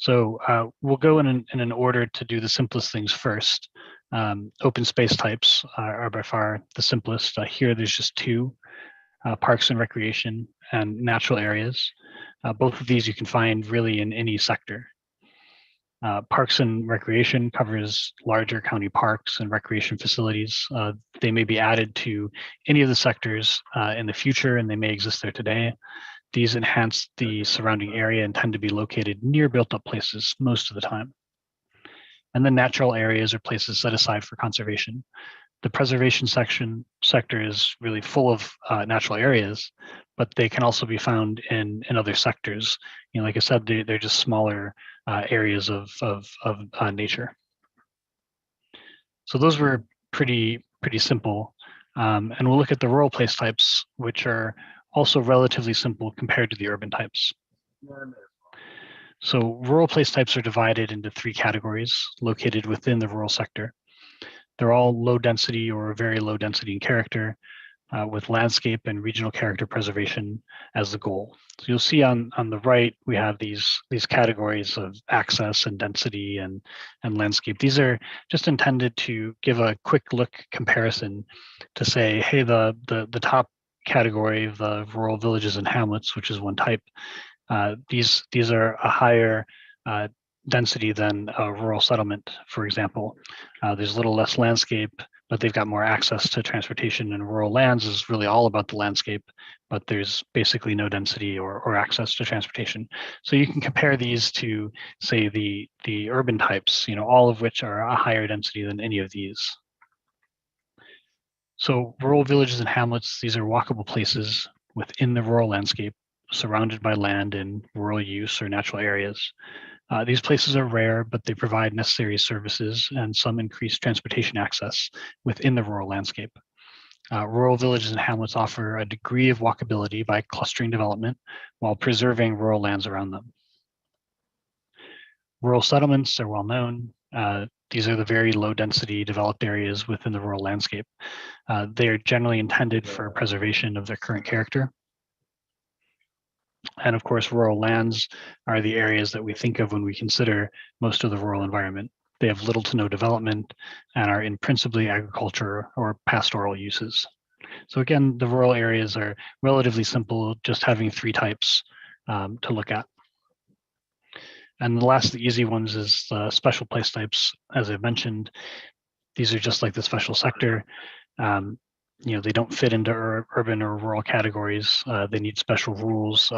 S3: So we'll go in an order to do the simplest things first. Open space types are by far the simplest. Here there's just 2, parks and recreation and natural areas. Both of these you can find really in any sector. Parks and recreation covers larger county parks and recreation facilities. They may be added to any of the sectors in the future, and they may exist there today. These enhance the surrounding area and tend to be located near built-up places most of the time. And then natural areas are places set aside for conservation. The preservation sector is really full of natural areas, but they can also be found in other sectors. Like I said, they're just smaller areas of nature. So those were pretty simple. And we'll look at the rural place types, which are also relatively simple compared to the urban types. So rural place types are divided into 3 categories located within the rural sector. They're all low density or very low density in character, with landscape and regional character preservation as the goal. So you'll see on the right, we have these categories of access and density and landscape. These are just intended to give a quick look comparison to say, hey, the top category of the rural villages and hamlets, which is one type, these are a higher density than a rural settlement, for example. There's a little less landscape, but they've got more access to transportation, and rural lands is really all about the landscape, but there's basically no density or access to transportation. So you can compare these to, say, the urban types, all of which are a higher density than any of these. So rural villages and hamlets, these are walkable places within the rural landscape, surrounded by land in rural use or natural areas. These places are rare, but they provide necessary services and some increased transportation access within the rural landscape. Rural villages and hamlets offer a degree of walkability by clustering development while preserving rural lands around them. Rural settlements are well known. These are the very low density developed areas within the rural landscape. They are generally intended for preservation of their current character. And of course, rural lands are the areas that we think of when we consider most of the rural environment. They have little to no development and are in principally agriculture or pastoral uses. So again, the rural areas are relatively simple, just having three types to look at. And the last, the easy ones, is special place types. As I mentioned, these are just like the special sector. They don't fit into urban or rural categories. They need special rules.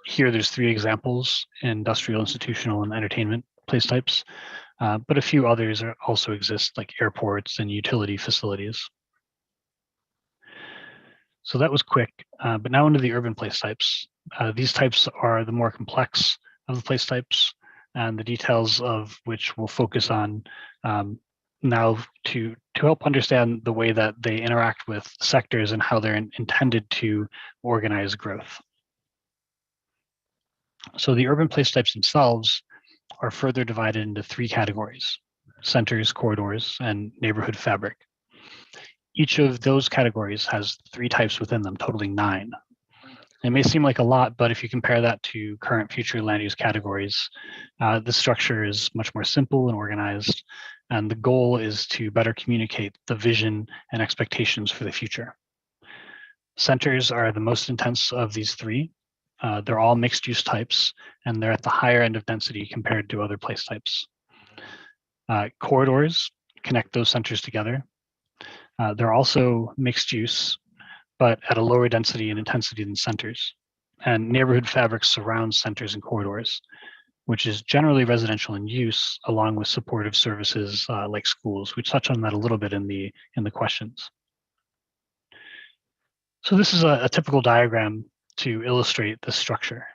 S3: Here, there's three examples: industrial, institutional, and entertainment place types. But a few others also exist, like airports and utility facilities. So that was quick, but now into the urban place types. These types are the more complex of the place types, and the details of which we'll focus on now to help understand the way that they interact with sectors and how they're intended to organize growth. So the urban place types themselves are further divided into three categories: centers, corridors, and neighborhood fabric. Each of those categories has three types within them, totaling 9. It may seem like a lot, but if you compare that to current future land use categories, the structure is much more simple and organized, and the goal is to better communicate the vision and expectations for the future. Centers are the most intense of these three. They're all mixed use types, and they're at the higher end of density compared to other place types. Corridors connect those centers together. They're also mixed use, but at a lower density and intensity than centers. And neighborhood fabric surrounds centers and corridors, which is generally residential in use, along with supportive services like schools. We touch on that a little bit in the questions. So this is a typical diagram to illustrate the structure.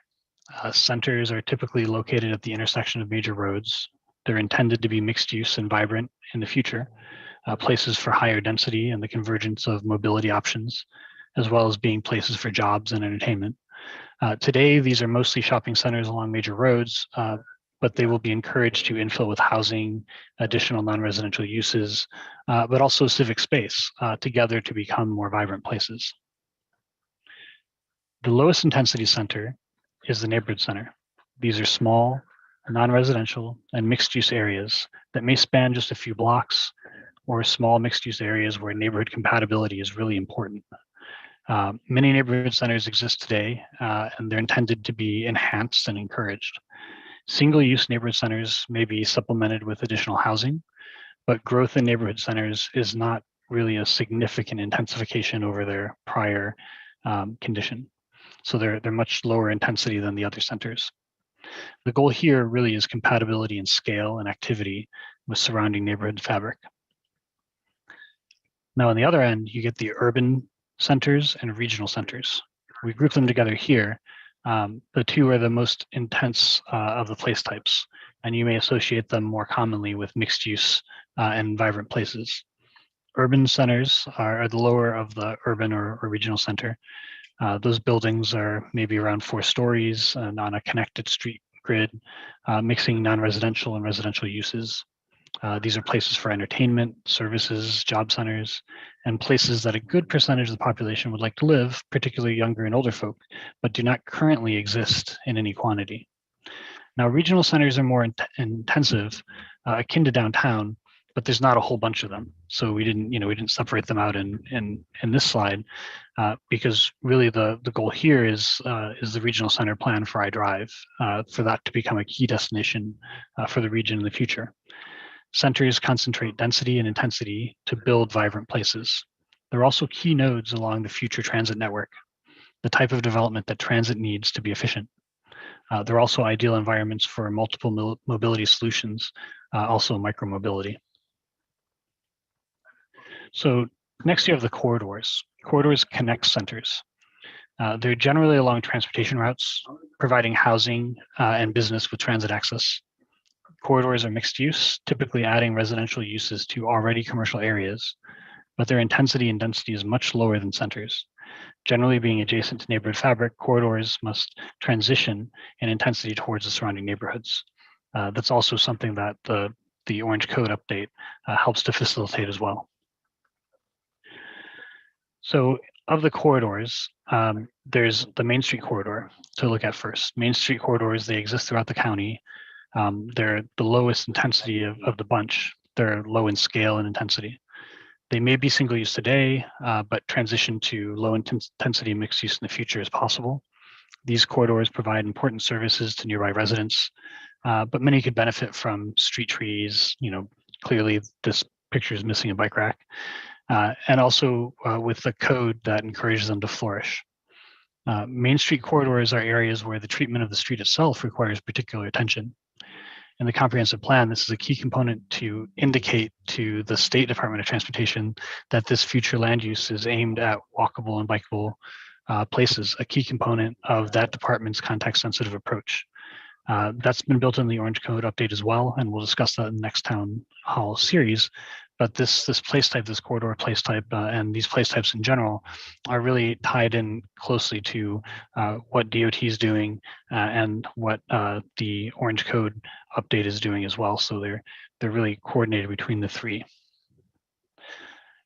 S3: Centers are typically located at the intersection of major roads. They're intended to be mixed use and vibrant in the future. Places for higher density and the convergence of mobility options, as well as being places for jobs and entertainment. Today, these are mostly shopping centers along major roads, but they will be encouraged to infill with housing, additional non-residential uses, but also civic space together to become more vibrant places. The lowest intensity center is the neighborhood center. These are small, non-residential, and mixed-use areas that may span just a few blocks, or small mixed-use areas where neighborhood compatibility is really important. Many neighborhood centers exist today, and they're intended to be enhanced and encouraged. Single-use neighborhood centers may be supplemented with additional housing, but growth in neighborhood centers is not really a significant intensification over their prior condition. So they're much lower intensity than the other centers. The goal here really is compatibility in scale and activity with surrounding neighborhood fabric. Now, on the other end, you get the urban centers and regional centers. We group them together here. The two are the most intense of the place types, and you may associate them more commonly with mixed use and vibrant places. Urban centers are the lower of the urban or regional center. Those buildings are maybe around 4 stories and on a connected street grid, mixing non-residential and residential uses. These are places for entertainment, services, job centers, and places that a good percentage of the population would like to live, particularly younger and older folk, but do not currently exist in any quantity. Now, regional centers are more intensive, akin to downtown, but there's not a whole bunch of them. So we didn't separate them out in this slide because really the goal here is the regional center plan for iDrive, for that to become a key destination for the region in the future. Centers concentrate density and intensity to build vibrant places. They're also key nodes along the future transit network, the type of development that transit needs to be efficient. They're also ideal environments for multiple mobility solutions, also micromobility. So next you have the corridors. Corridors connect centers. They're generally along transportation routes, providing housing and business with transit access. Corridors are mixed use, typically adding residential uses to already commercial areas, but their intensity and density is much lower than centers. Generally being adjacent to neighborhood fabric, corridors must transition in intensity towards the surrounding neighborhoods. That's also something that the the Orange Code update helps to facilitate as well. So of the corridors, there's the Main Street corridor to look at first. Main Street corridors, they exist throughout the county. They're the lowest intensity of the bunch. They're low in scale and intensity. They may be single use today, but transition to low intensity mixed use in the future is possible. These corridors provide important services to nearby residents, but many could benefit from street trees. Clearly this picture is missing a bike rack, and also with the code that encourages them to flourish. Main Street corridors are areas where the treatment of the street itself requires particular attention. In the comprehensive plan, this is a key component to indicate to the State Department of Transportation that this future land use is aimed at walkable and bikeable places, a key component of that department's context-sensitive approach. That's been built in the Orange Code update as well, and we'll discuss that in the next town hall series. But this place type, this corridor place type, and these place types in general are really tied in closely to what DOT is doing and what the Orange Code update is doing as well. So they're really coordinated between the three.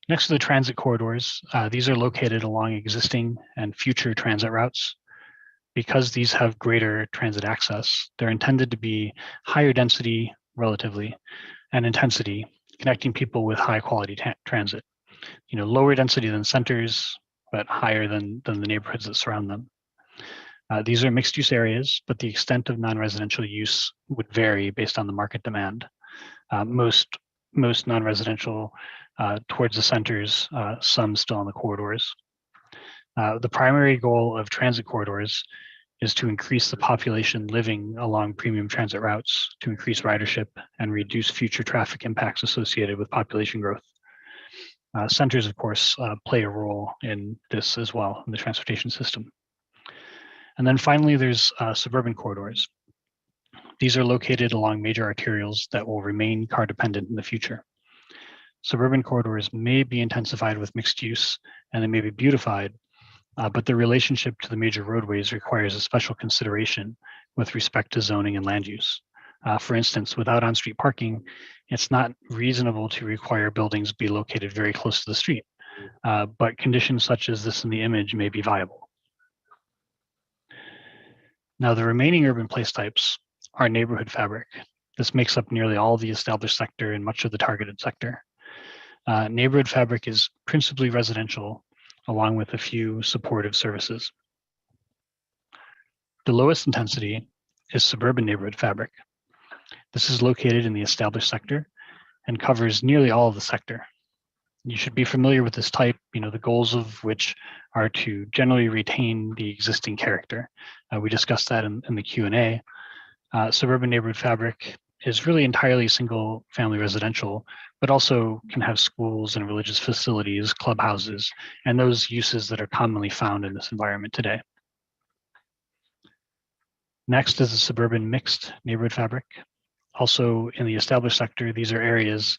S3: Next to the transit corridors, these are located along existing and future transit routes. Because these have greater transit access, they're intended to be higher density relatively and intensity, connecting people with high quality transit. Lower density than centers, but higher than the neighborhoods that surround them. These are mixed use areas, but the extent of non-residential use would vary based on the market demand. Most non-residential towards the centers, some still on the corridors. The primary goal of transit corridors is to increase the population living along premium transit routes, to increase ridership and reduce future traffic impacts associated with population growth. Centers, of course, play a role in this as well in the transportation system. And then finally, there's suburban corridors. These are located along major arterials that will remain car dependent in the future. Suburban corridors may be intensified with mixed use and they may be beautified, but the relationship to the major roadways requires a special consideration with respect to zoning and land use. For instance, without on-street parking, it's not reasonable to require buildings be located very close to the street, but conditions such as this in the image may be viable. Now, the remaining urban place types are neighborhood fabric. This makes up nearly all the established sector and much of the targeted sector. Neighborhood fabric is principally residential, along with a few supportive services. The lowest intensity is suburban neighborhood fabric. This is located in the established sector and covers nearly all of the sector. You should be familiar with this type, the goals of which are to generally retain the existing character. We discussed that in the Q&A. Suburban neighborhood fabric is really entirely single family residential, but also can have schools and religious facilities, clubhouses, and those uses that are commonly found in this environment today. Next is the suburban mixed neighborhood fabric. Also in the established sector, these are areas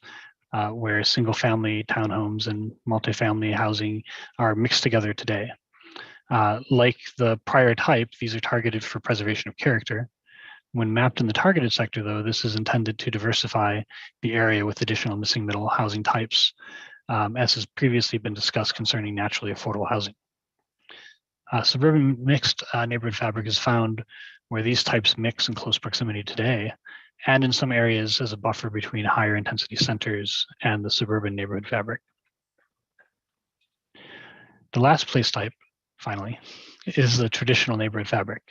S3: where single family townhomes and multifamily housing are mixed together today. Like the prior type, these are targeted for preservation of character. When mapped in the targeted sector, though, this is intended to diversify the area with additional missing middle housing types, as has previously been discussed concerning naturally affordable housing. Suburban mixed neighborhood fabric is found where these types mix in close proximity today, and in some areas as a buffer between higher intensity centers and the suburban neighborhood fabric. The last place type, finally, is the traditional neighborhood fabric.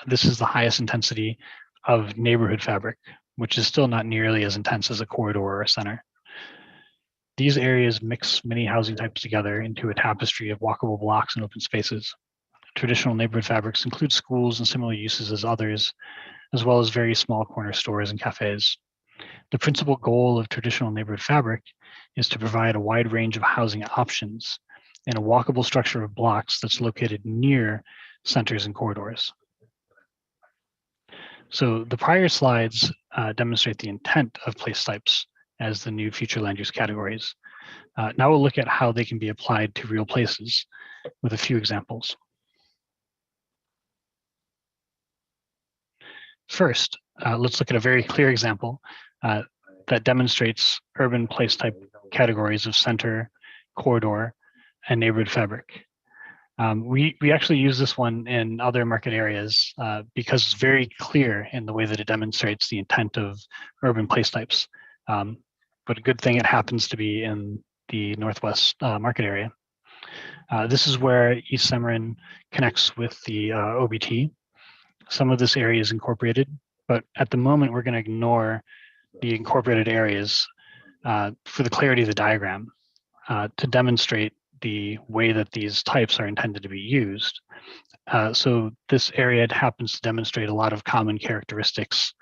S3: This is the highest intensity of neighborhood fabric, which is still not nearly as intense as a corridor or a center. These areas mix many housing types together into a tapestry of walkable blocks and open spaces. Traditional neighborhood fabrics include schools and similar uses as others, as well as very small corner stores and cafes. The principal goal of traditional neighborhood fabric is to provide a wide range of housing options in a walkable structure of blocks that's located near centers and corridors. So the prior slides demonstrate the intent of place types as the new future land use categories. Now we'll look at how they can be applied to real places with a few examples. First, let's look at a very clear example. that demonstrates urban place type categories of center, corridor, and neighborhood fabric. We actually use this one in other market areas because it's very clear in the way that it demonstrates the intent of urban place types. But a good thing it happens to be in the Northwest market area. This is where East Semarin connects with the OBT. Some of this area is incorporated, but at the moment we're going to ignore the incorporated areas for the clarity of the diagram to demonstrate the way that these types are intended to be used. So this area happens to demonstrate a lot of common characteristics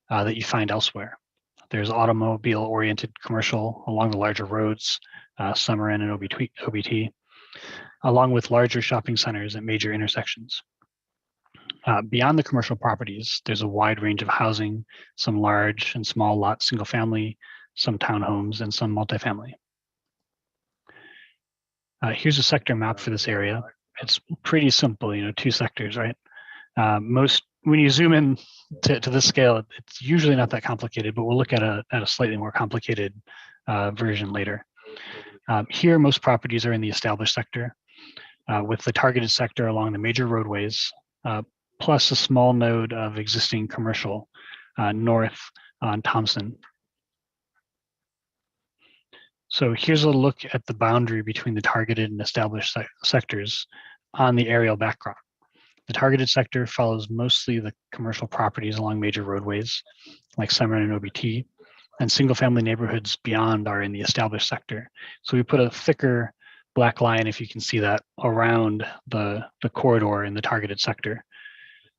S3: that you find elsewhere. There's automobile-oriented commercial along the larger roads, Semarin and OBT, along with larger shopping centers at major intersections. Beyond the commercial properties, there's a wide range of housing, some large and small lot single family, some townhomes, and some multifamily. Here's a sector map for this area. It's pretty simple, 2 sectors, right? When you zoom in to this scale, it's usually not that complicated, but we'll look at a slightly more complicated version later. Here, most properties are in the established sector, with the targeted sector along the major roadways, plus a small node of existing commercial north on Thompson. So here's a look at the boundary between the targeted and established sectors on the aerial backdrop. The targeted sector follows mostly the commercial properties along major roadways, like Semarin and OBT, and single-family neighborhoods beyond are in the established sector. So we put a thicker black line, if you can see that, around the corridor in the targeted sector.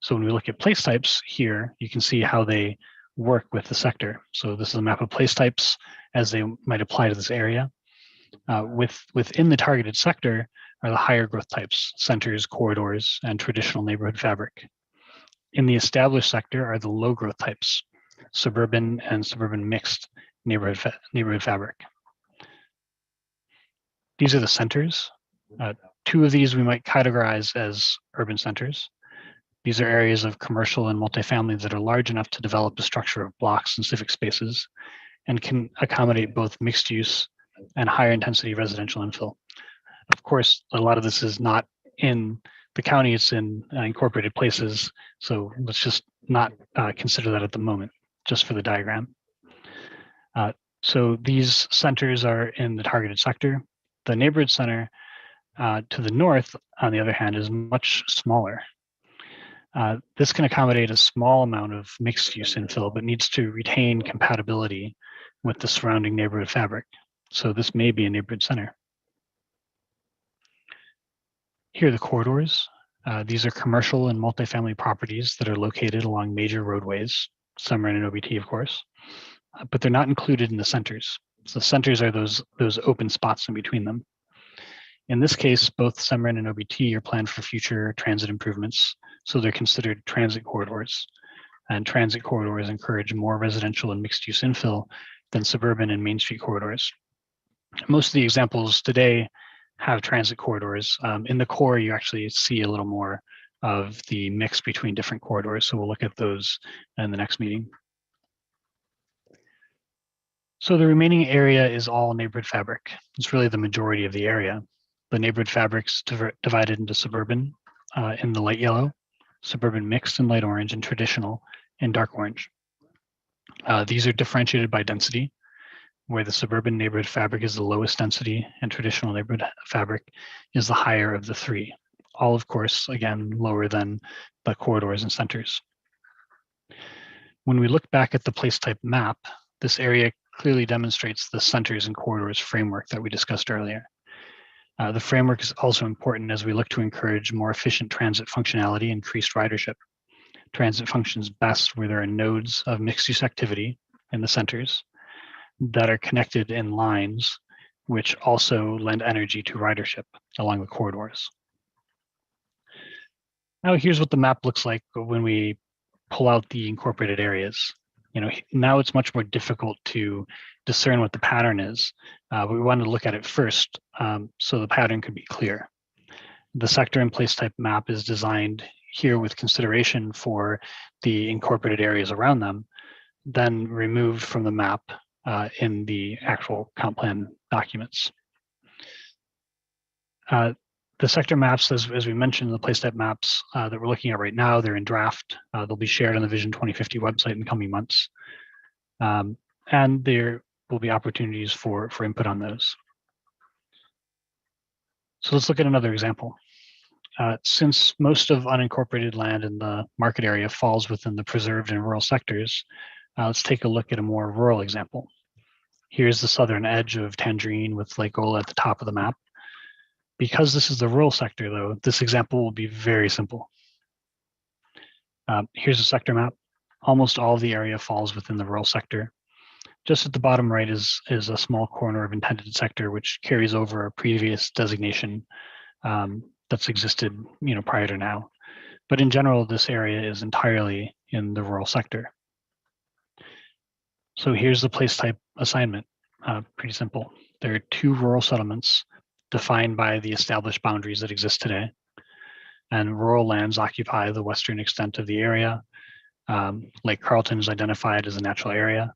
S3: So when we look at place types here, you can see how they work with the sector. So this is a map of place types as they might apply to this area. Within the targeted sector are the higher growth types, centers, corridors, and traditional neighborhood fabric. In the established sector are the low growth types, suburban and suburban mixed neighborhood fabric. These are the centers. 2 of these we might categorize as urban centers. These are areas of commercial and multifamily that are large enough to develop a structure of blocks and civic spaces and can accommodate both mixed use and higher intensity residential infill. Of course, a lot of this is not in the county, it's in incorporated places. So let's just not consider that at the moment, just for the diagram. So these centers are in the targeted sector. The neighborhood center to the north, on the other hand, is much smaller. This can accommodate a small amount of mixed use infill, but needs to retain compatibility with the surrounding neighborhood fabric. So this may be a neighborhood center. Here are the corridors. These are commercial and multifamily properties that are located along major roadways, Semarin and OBT, of course, but they're not included in the centers. So the centers are those open spots in between them. In this case, both Semarin and OBT are planned for future transit improvements, so they're considered transit corridors. And transit corridors encourage more residential and mixed use infill than suburban and Main Street corridors. Most of the examples today have transit corridors. In the core, you actually see a little more of the mix between different corridors. So we'll look at those in the next meeting. So the remaining area is all neighborhood fabric. It's really the majority of the area. The neighborhood fabric's divided into suburban in the light yellow, suburban mixed in light orange, and traditional in dark orange. These are differentiated by density, where the suburban neighborhood fabric is the lowest density and traditional neighborhood fabric is the higher of the 3. All, of course, again, lower than the corridors and centers. When we look back at the place type map, this area clearly demonstrates the centers and corridors framework that we discussed earlier. The framework is also important as we look to encourage more efficient transit functionality and increased ridership. Transit functions best where there are nodes of mixed-use activity in the centers that are connected in lines, which also lend energy to ridership along the corridors. Now here's what the map looks like when we pull out the incorporated areas. Now it's much more difficult to discern what the pattern is, but we wanted to look at it first so the pattern could be clear. The sector and place type map is designed here with consideration for the incorporated areas around them, then removed from the map in the actual comp plan documents. The sector maps, as we mentioned, the place type maps that we're looking at right now, they're in draft. They'll be shared on the Vision 2050 website in the coming months. And there will be opportunities for input on those. So let's look at another example. Since most of unincorporated land in the market area falls within the preserved and rural sectors, let's take a look at a more rural example. Here's the southern edge of Tangerine with Lake Ola at the top of the map. Because this is the rural sector, though, this example will be very simple. Here's a sector map. Almost all of the area falls within the rural sector. Just at the bottom right is a small corner of intended sector, which carries over a previous designation that's existed, prior to now. But in general, this area is entirely in the rural sector. So here's the place type assignment. Pretty simple. There are 2 rural settlements defined by the established boundaries that exist today. And rural lands occupy the western extent of the area. Lake Carlton is identified as a natural area.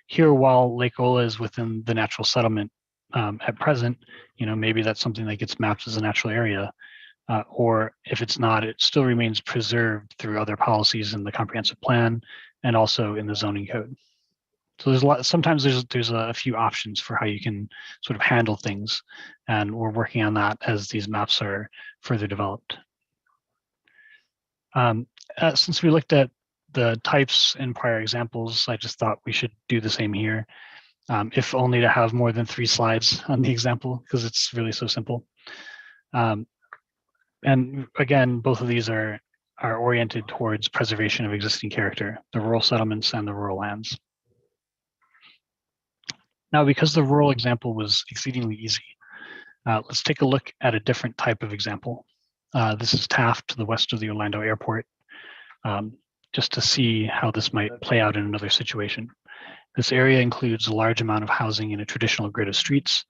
S3: Here, while Lake Ola is within the natural settlement at present, maybe that's something that gets mapped as a natural area. Or if it's not, it still remains preserved through other policies in the comprehensive plan and also in the zoning code. So there's a lot. Sometimes there's a few options for how you can sort of handle things, and we're working on that as these maps are further developed. Since we looked at the types in prior examples, I just thought we should do the same here, if only to have more than 3 slides on the example, because it's really so simple. And again, both of these are oriented towards preservation of existing character, the rural settlements and the rural lands. Now, because the rural example was exceedingly easy, let's take a look at a different type of example. This is Taft to the west of the Orlando airport, just to see how this might play out in another situation. This area includes a large amount of housing in a traditional grid of streets,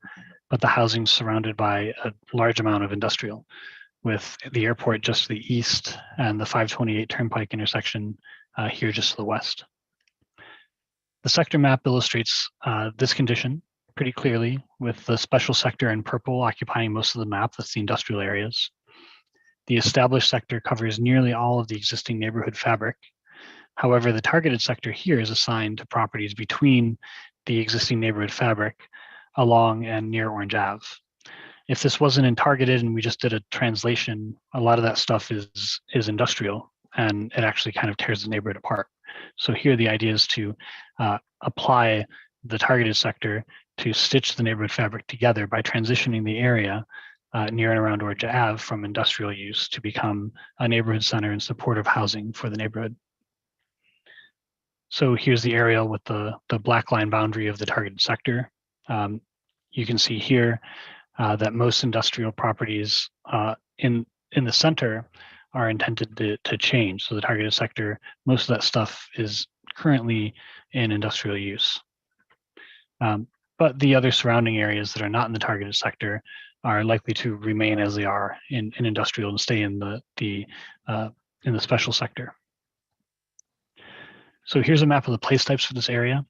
S3: but the housing is surrounded by a large amount of industrial, with the airport just to the east and the 528 Turnpike intersection here just to the west. The sector map illustrates this condition pretty clearly, with the special sector in purple occupying most of the map. That's the industrial areas. The established sector covers nearly all of the existing neighborhood fabric. However, the targeted sector here is assigned to properties between the existing neighborhood fabric along and near Orange Ave. If this wasn't in targeted and we just did a translation, a lot of that stuff is industrial, and it actually kind of tears the neighborhood apart. So here the idea is to apply the targeted sector to stitch the neighborhood fabric together by transitioning the area near and around Orange Ave from industrial use to become a neighborhood center and supportive housing for the neighborhood. So here's the aerial with the black line boundary of the targeted sector. You can see here that most industrial properties in the center are intended to change. So the targeted sector, most of that stuff is currently in industrial use. But the other surrounding areas that are not in the targeted sector are likely to remain as they are in industrial and stay in the special sector. So here's a map of the place types for this area,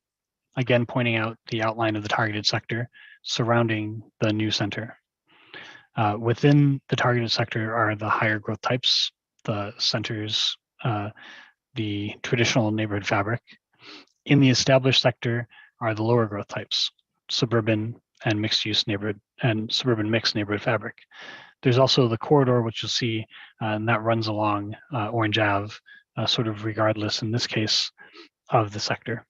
S3: again pointing out the outline of the targeted sector surrounding the new center. Within the targeted sector are the higher growth types, the centers, the traditional neighborhood fabric. In the established sector are the lower growth types, suburban and mixed use neighborhood and suburban mixed neighborhood fabric. There's also the corridor, which you'll see, and that runs along Orange Ave, sort of regardless in this case of the sector.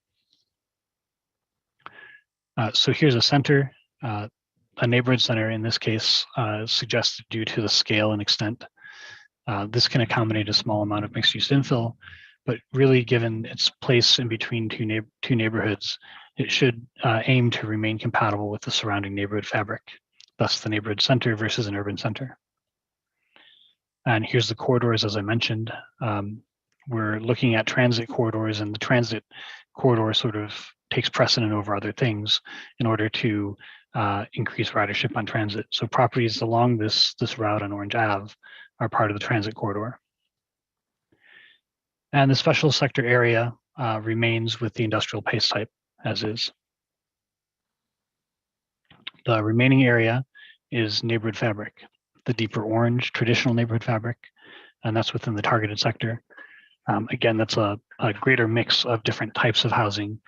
S3: So here's a center. A neighborhood center in this case suggested due to the scale and extent. This can accommodate a small amount of mixed use infill, but really given its place in between two neighborhoods, it should aim to remain compatible with the surrounding neighborhood fabric, thus the neighborhood center versus an urban center. And here's the corridors, as I mentioned. We're looking at transit corridors, and the transit corridor sort of takes precedent over other things in order to increase ridership on transit. So properties along this route on Orange Ave are part of the transit corridor. And the special sector area remains with the industrial pace type as is. The remaining area is neighborhood fabric, the deeper orange, traditional neighborhood fabric, and that's within the targeted sector. Again, that's a greater mix of different types of housing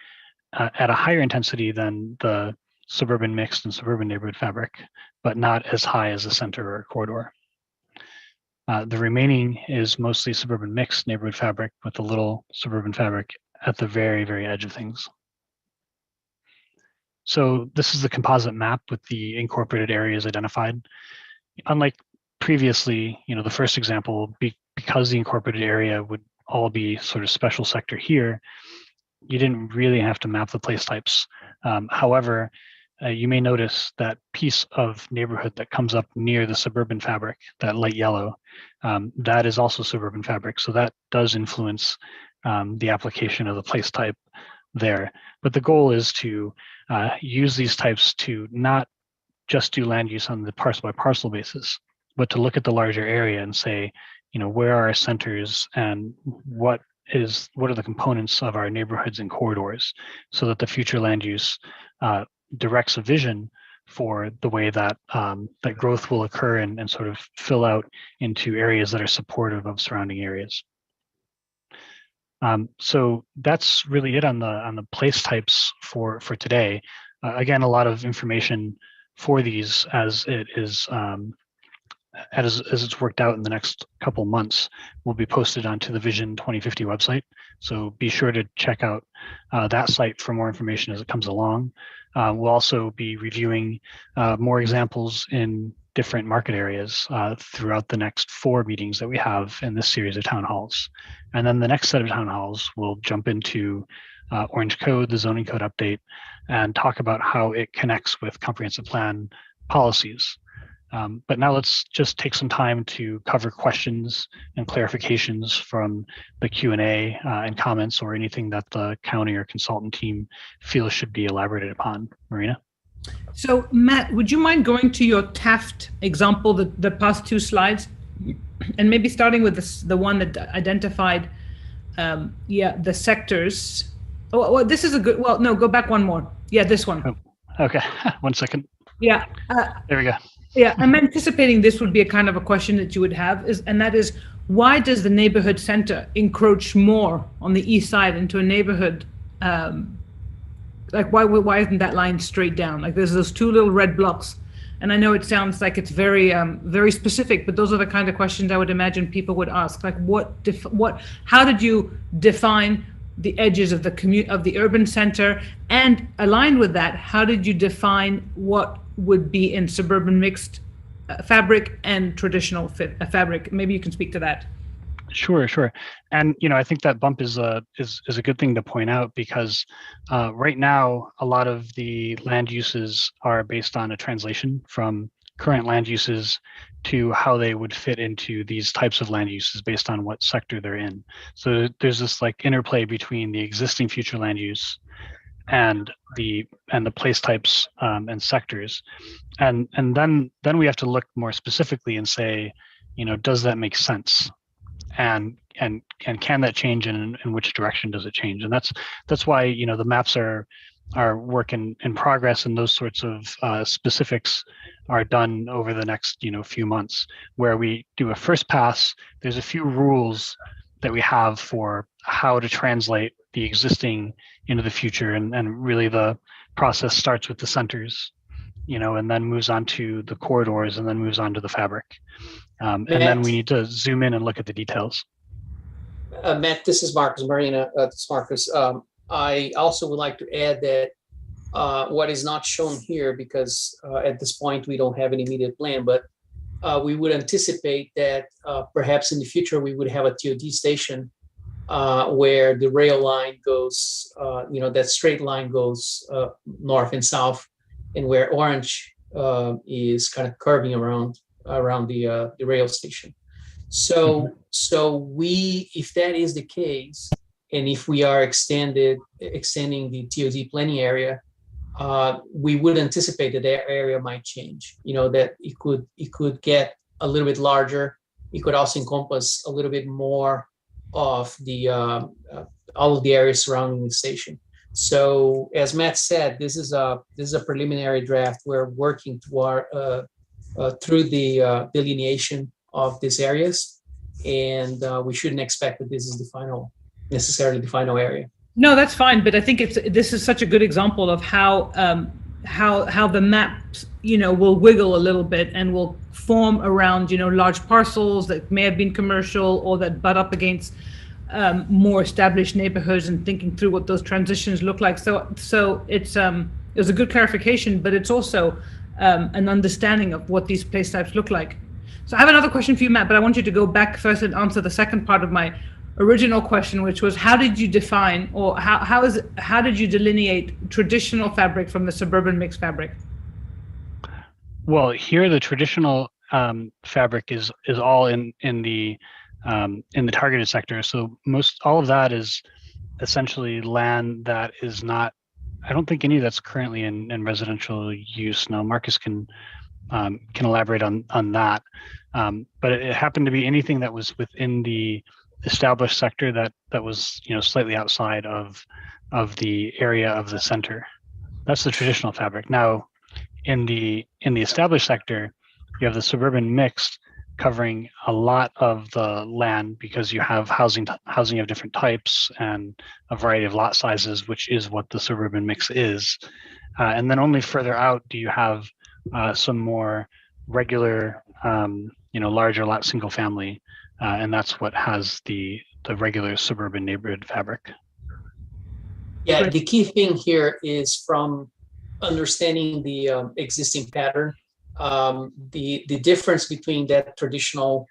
S3: at a higher intensity than the suburban mixed and suburban neighborhood fabric, but not as high as the center or corridor. The remaining is mostly suburban mixed neighborhood fabric with a little suburban fabric at the very, very edge of things. So this is the composite map with the incorporated areas identified. Unlike previously, the first example, because the incorporated area would all be sort of special sector here, you didn't really have to map the place types. However, you may notice that piece of neighborhood that comes up near the suburban fabric, that light yellow, that is also suburban fabric. So that does influence the application of the place type there. But the goal is to use these types to not just do land use on the parcel by parcel basis, but to look at the larger area and say, where are our centers and what are the components of our neighborhoods and corridors, so that the future land use directs a vision for the way that that growth will occur and sort of fill out into areas that are supportive of surrounding areas. So that's really it on the place types for today. Again, a lot of information for these as it is as it's worked out in the next couple months will be posted onto the Vision 2050 website. So be sure to check out that site for more information as it comes along. We'll also be reviewing more examples in different market areas throughout the next 4 meetings that we have in this series of town halls. And then the next set of town halls will jump into Orange Code, the zoning code update, and talk about how it connects with comprehensive plan policies. But now let's just take some time to cover questions and clarifications from the Q&A and comments, or anything that the county or consultant team feels should be elaborated upon. Marina?
S1: So Matt, would you mind going to your Taft example, the past 2 slides, and maybe starting with the one that identified, the sectors. Oh, this is a good, well, no, go back one more. Yeah, this one.
S3: Oh, okay, 1 second.
S1: Yeah.
S3: There we go.
S1: Yeah, I'm anticipating this would be a kind of a question that you would have, and that is, why does the neighborhood center encroach more on the east side into a neighborhood? Like, why isn't that line straight down? Like, there's those 2 little red blocks, and I know it sounds like it's very very specific, but those are the kind of questions I would imagine people would ask. Like, how did you define the edges of the urban center, and aligned with that, how did you define what would be in suburban mixed fabric and traditional fabric? Maybe you can speak to that.
S3: Sure. And I think that bump is a good thing to point out, because right now a lot of the land uses are based on a translation from current land uses to how they would fit into these types of land uses based on what sector they're in. So there's this like interplay between the existing future land use and the place types and sectors, and then we have to look more specifically and say, does that make sense, and can that change, and in which direction does it change? And that's why the maps are work in progress, and those sorts of specifics are done over the next few months, where we do a first pass. There's a few rules that we have for how to translate the existing into the future, and really the process starts with the centers, and then moves on to the corridors, and then moves on to the fabric, and then we need to zoom in and look at the details.
S4: Matt, this is Marcus. Marina, this is Marcus. I also would like to add that what is not shown here, because at this point we don't have an immediate plan, but we would anticipate that perhaps in the future we would have a TOD station where the rail line goes, that straight line goes north and south, and where Orange is kind of curving around the rail station. So we, if that is the case, and if we are extending the TOD planning area, we would anticipate that area might change. That it could get a little bit larger. It could also encompass a little bit more of the all of the areas surrounding the station. So as Matt said, this is a preliminary draft. We're working toward through the delineation of these areas, and we shouldn't expect that this is necessarily the final area.
S1: No, that's fine, but I think this is such a good example of how the maps, will wiggle a little bit and will form around, large parcels that may have been commercial or that butt up against more established neighborhoods, and thinking through what those transitions look like. So it's it was a good clarification, but it's also an understanding of what these place types look like. So I have another question for you, Matt, but I want you to go back first and answer the second part of my original question, which was how did you define, or how did you delineate traditional fabric from the suburban mixed fabric?
S3: Well, here the traditional fabric is all in the targeted sector. So all of that is essentially land that is not. I don't think any of that's currently in residential use. Now, Marcus can elaborate on that. But it happened to be anything that was within the established sector that was slightly outside of the area of the center. That's the traditional fabric. Now, in the established sector, you have the suburban mixed covering a lot of the land because you have housing of different types and a variety of lot sizes, which is what the suburban mix is. And then only further out do you have some more regular, larger lot single family, and that's what has the regular suburban neighborhood fabric.
S4: Yeah, the key thing here is from understanding the existing pattern. The difference between that traditional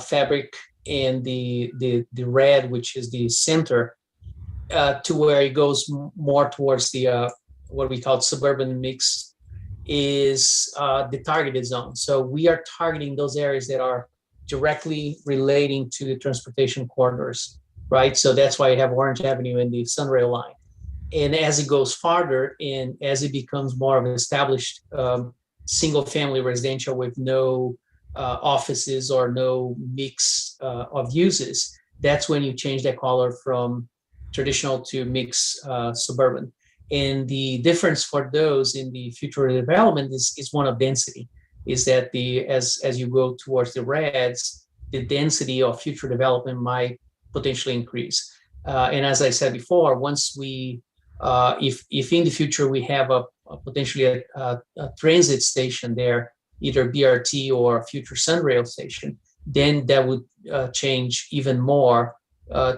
S4: fabric and the red, which is the center, to where it goes more towards the what we call suburban mix, is the targeted zone. So we are targeting those areas that are directly relating to the transportation corridors, right? So that's why you have Orange Avenue and the Sunrail line. And as it goes farther and as it becomes more of an established single family residential with no offices or no mix of uses, that's when you change that color from traditional to mixed suburban. And the difference for those in the future development is one of density, is that as you go towards the reds, the density of future development might potentially increase. And as I said before, once we, if in the future we have potentially a transit station there, either BRT or a future Sunrail station, then that would change even more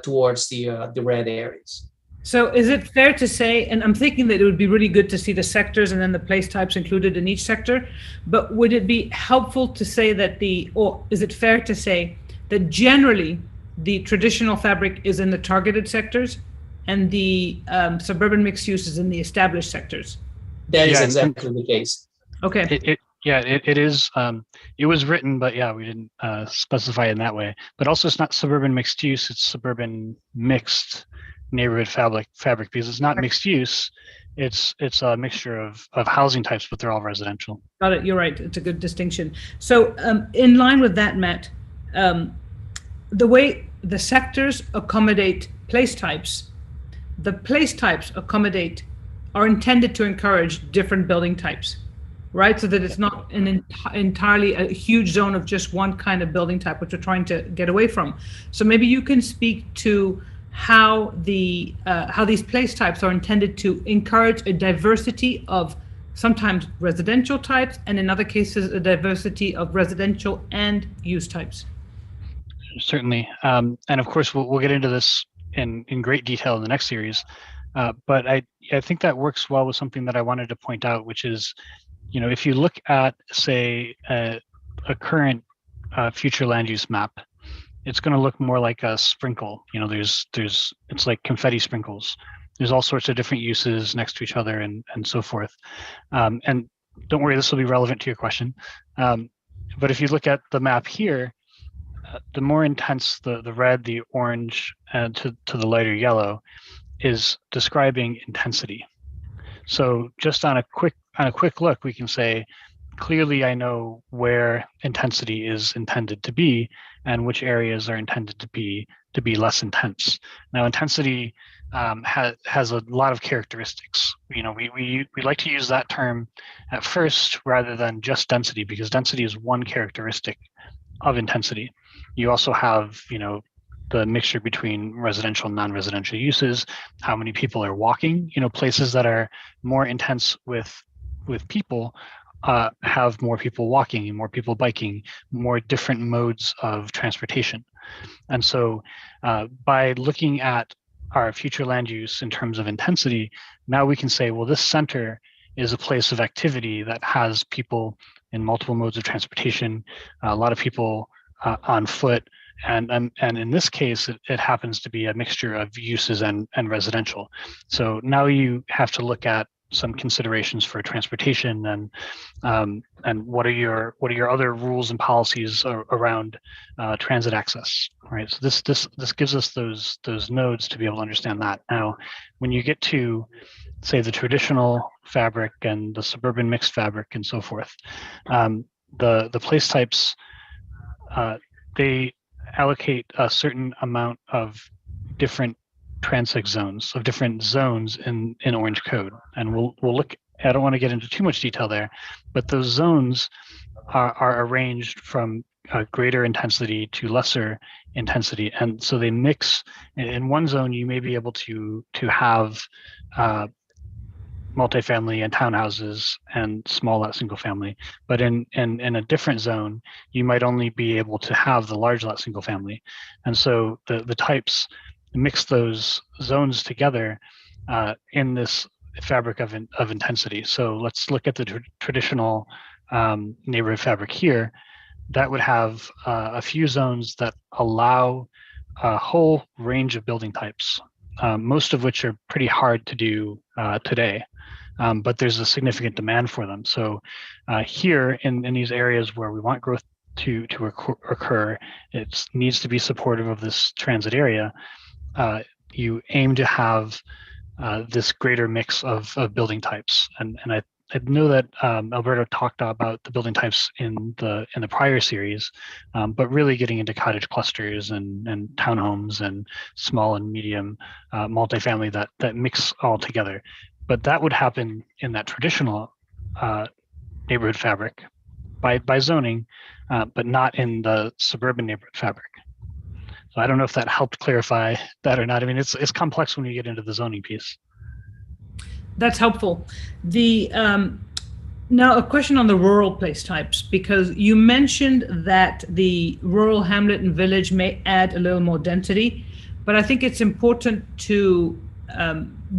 S4: towards the red areas.
S1: So is it fair to say, and I'm thinking that it would be really good to see the sectors and then the place types included in each sector, but would it be helpful to say that or is it fair to say that generally the traditional fabric is in the targeted sectors and the suburban mixed use is in the established sectors?
S4: That is exactly the case.
S1: Okay.
S3: It is. It was written, but we didn't specify it in that way. But also, it's not suburban mixed use; it's suburban mixed neighborhood fabric because it's not mixed use. It's a mixture of housing types, but they're all residential.
S1: Got it. You're right. It's a good distinction. So, in line with that, Matt, the way the sectors accommodate place types, the place types are intended to encourage different building types, right? So that it's not an entirely a huge zone of just one kind of building type, which we're trying to get away from. So maybe you can speak to how these place types are intended to encourage a diversity of sometimes residential types, and in other cases, a diversity of residential and use types.
S3: Certainly, and of course, we'll get into this in great detail in the next series. But I think that works well with something that I wanted to point out, which is, if you look at, say, a current future land use map, it's going to look more like a sprinkle. It's like confetti sprinkles. There's all sorts of different uses next to each other and so forth. And don't worry, this will be relevant to your question. But if you look at the map here, the more intense the red, the orange, and to the lighter yellow is describing intensity. So just on a quick look, we can say, clearly I know where intensity is intended to be and which areas are intended to be less intense. Now, intensity has a lot of characteristics. We like to use that term at first rather than just density, because density is one characteristic of intensity. You also have, the mixture between residential and non-residential uses, how many people are walking. Places that are more intense with people have more people walking, more people biking, more different modes of transportation. And so by looking at our future land use in terms of intensity, now we can say, well, this center is a place of activity that has people in multiple modes of transportation, a lot of people on foot, and in this case, it happens to be a mixture of uses and residential. So now you have to look at some considerations for transportation and what are your other rules and policies around transit access, right? So this gives us those nodes to be able to understand that. Now, when you get to, say, the traditional fabric and the suburban mixed fabric and so forth, the place types, they allocate a certain amount of different transect zones, of different zones in Orange Code. And we'll look, I don't want to get into too much detail there, but those zones are arranged from greater intensity to lesser intensity. And so they mix. In one zone, you may be able to have multifamily and townhouses and small lot single family, but in a different zone, you might only be able to have the large lot single family. And so the types mix those zones together in this fabric of intensity. So let's look at the traditional neighborhood fabric here. That would have a few zones that allow a whole range of building types, most of which are pretty hard to do today. But there's a significant demand for them. So here in these areas where we want growth to occur, it needs to be supportive of this transit area. You aim to have this greater mix of building types, and I know that Alberto talked about the building types in the prior series, but really getting into cottage clusters and townhomes and small and medium multifamily that mix all together. But that would happen in that traditional neighborhood fabric by zoning, but not in the suburban neighborhood fabric. So I don't know if that helped clarify that or not. I mean, it's complex when you get into the zoning piece.
S1: That's helpful. Now a question on the rural place types, because you mentioned that the rural hamlet and village may add a little more density, but I think it's important to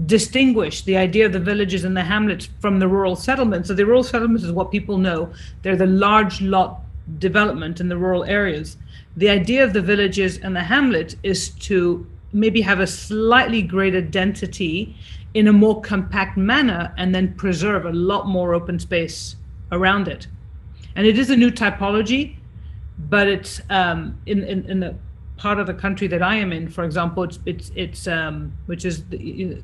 S1: distinguish the idea of the villages and the hamlets from the rural settlements. So the rural settlements is what people know. They're the large lot development in the rural areas. The idea of the villages and the hamlet is to maybe have a slightly greater density in a more compact manner and then preserve a lot more open space around it. And it is a new typology, but it's in the part of the country that I am in, for example, it's which is the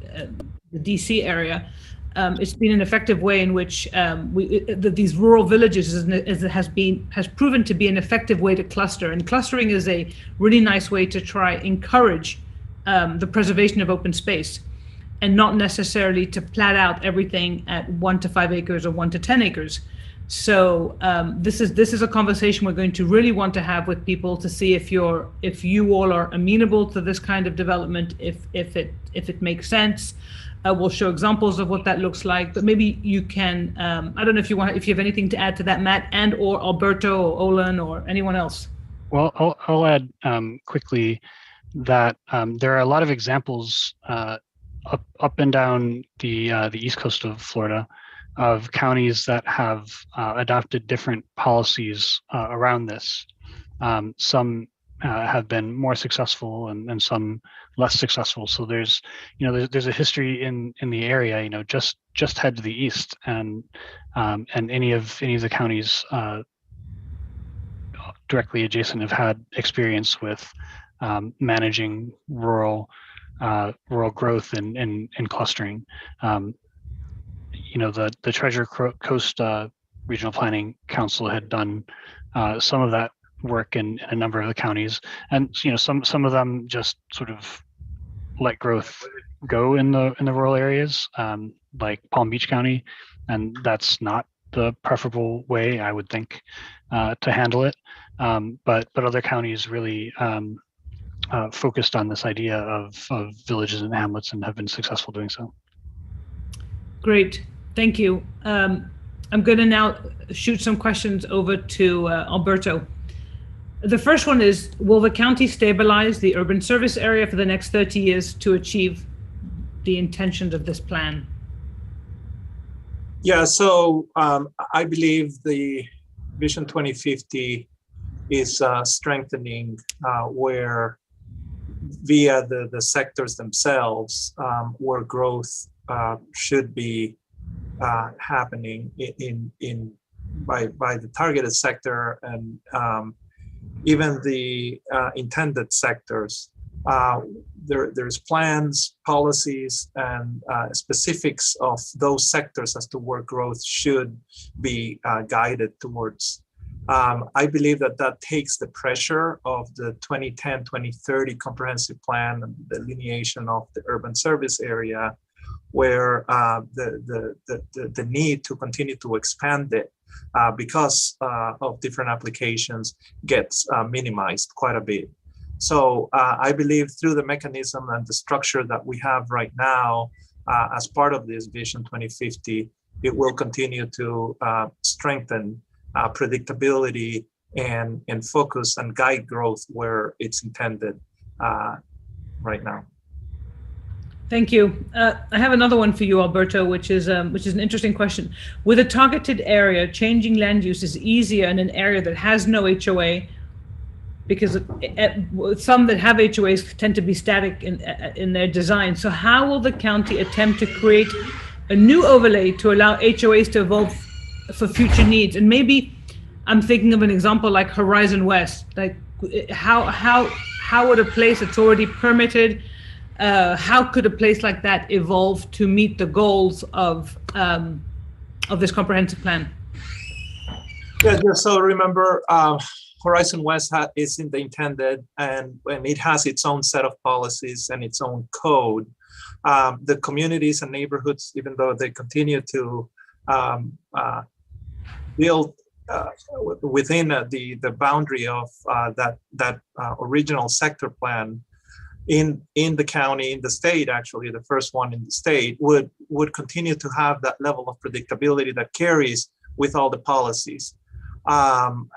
S1: DC area. It's been an effective way in which these rural villages has proven to be an effective way to cluster. And clustering is a really nice way to try encourage the preservation of open space, and not necessarily to plat out everything at 1 to 5 acres or 1 to 10 acres. So this is a conversation we're going to really want to have with people to see if you all are amenable to this kind of development, if it makes sense. We'll show examples of what that looks like, but maybe you can, I don't know if you have anything to add to that, Matt, and or Alberto or Olin or anyone else.
S3: Well, I'll add quickly that there are a lot of examples up and down the east coast of Florida of counties that have adopted different policies around this. Some have been more successful and some less successful. So there's a history in the area. Just head to the east, and any of the counties directly adjacent have had experience with managing rural growth and clustering. The Treasure Coast Regional Planning Council had done some of that work in a number of the counties, and some of them just sort of let growth go in the rural areas, like Palm Beach County, and that's not the preferable way, I would think, to handle it. But other counties really focused on this idea of villages and hamlets and have been successful doing so.
S1: Great, thank you. I'm going to now shoot some questions over to Alberto. The first one is, will the county stabilize the urban service area for the next 30 years to achieve the intentions of this plan?
S2: Yeah, so I believe the Vision 2050 is strengthening where via the sectors themselves where growth should be happening by the targeted sector and even the intended sectors. There's plans, policies, and specifics of those sectors as to where growth should be guided towards. I believe that takes the pressure of the 2010-2030 comprehensive plan and the delineation of the urban service area, where the need to continue to expand it because of different applications gets minimized quite a bit. So I believe through the mechanism and the structure that we have right now as part of this Vision 2050, it will continue to strengthen predictability and focus and guide growth where it's intended right now.
S1: Thank you. I have another one for you, Alberto, which is an interesting question. With a targeted area, changing land use is easier in an area that has no HOA, because some that have HOAs tend to be static in their design. So how will the county attempt to create a new overlay to allow HOAs to evolve for future needs? And maybe I'm thinking of an example like Horizon West. Like how would a place that's already permitted, how could a place like that evolve to meet the goals of this comprehensive plan?
S2: Yeah, so remember, Horizon West isn't intended, and it has its own set of policies and its own code. The communities and neighborhoods, even though they continue to build within the boundary of that original sector plan in the county, in the state, actually the first one in the state, would continue to have that level of predictability that carries with all the policies. And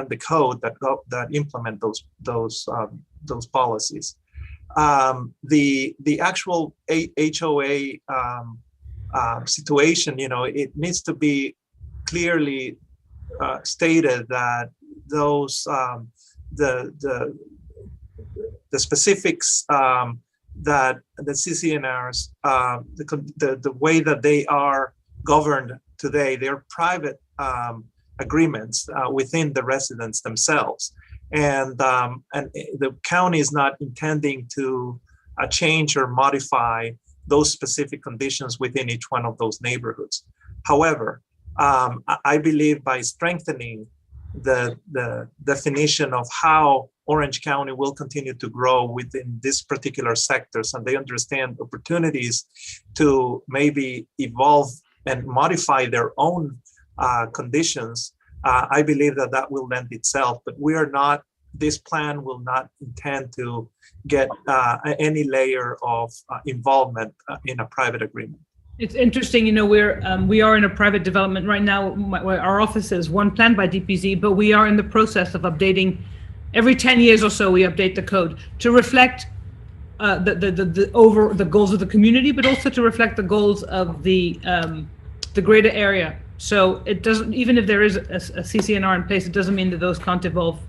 S2: the code that implement those policies. The actual HOA situation, it needs to be clearly stated that those the specifics that the CCNRs, the way that they are governed today, they're private agreements within the residents themselves, and the county is not intending to change or modify those specific conditions within each one of those neighborhoods. However, I believe by strengthening the definition of how Orange County will continue to grow within this particular sectors, and they understand opportunities to maybe evolve and modify their own conditions, I believe that will lend itself. But this plan will not intend to get any layer of involvement in a private agreement.
S1: It's interesting, we are in a private development right now. Our office is one planned by DPZ, but we are in the process of updating. Every 10 years or so, we update the code to reflect the goals of the community, but also to reflect the goals of the greater area. So it doesn't, even if there is a CCNR in place, it doesn't mean that those can't evolve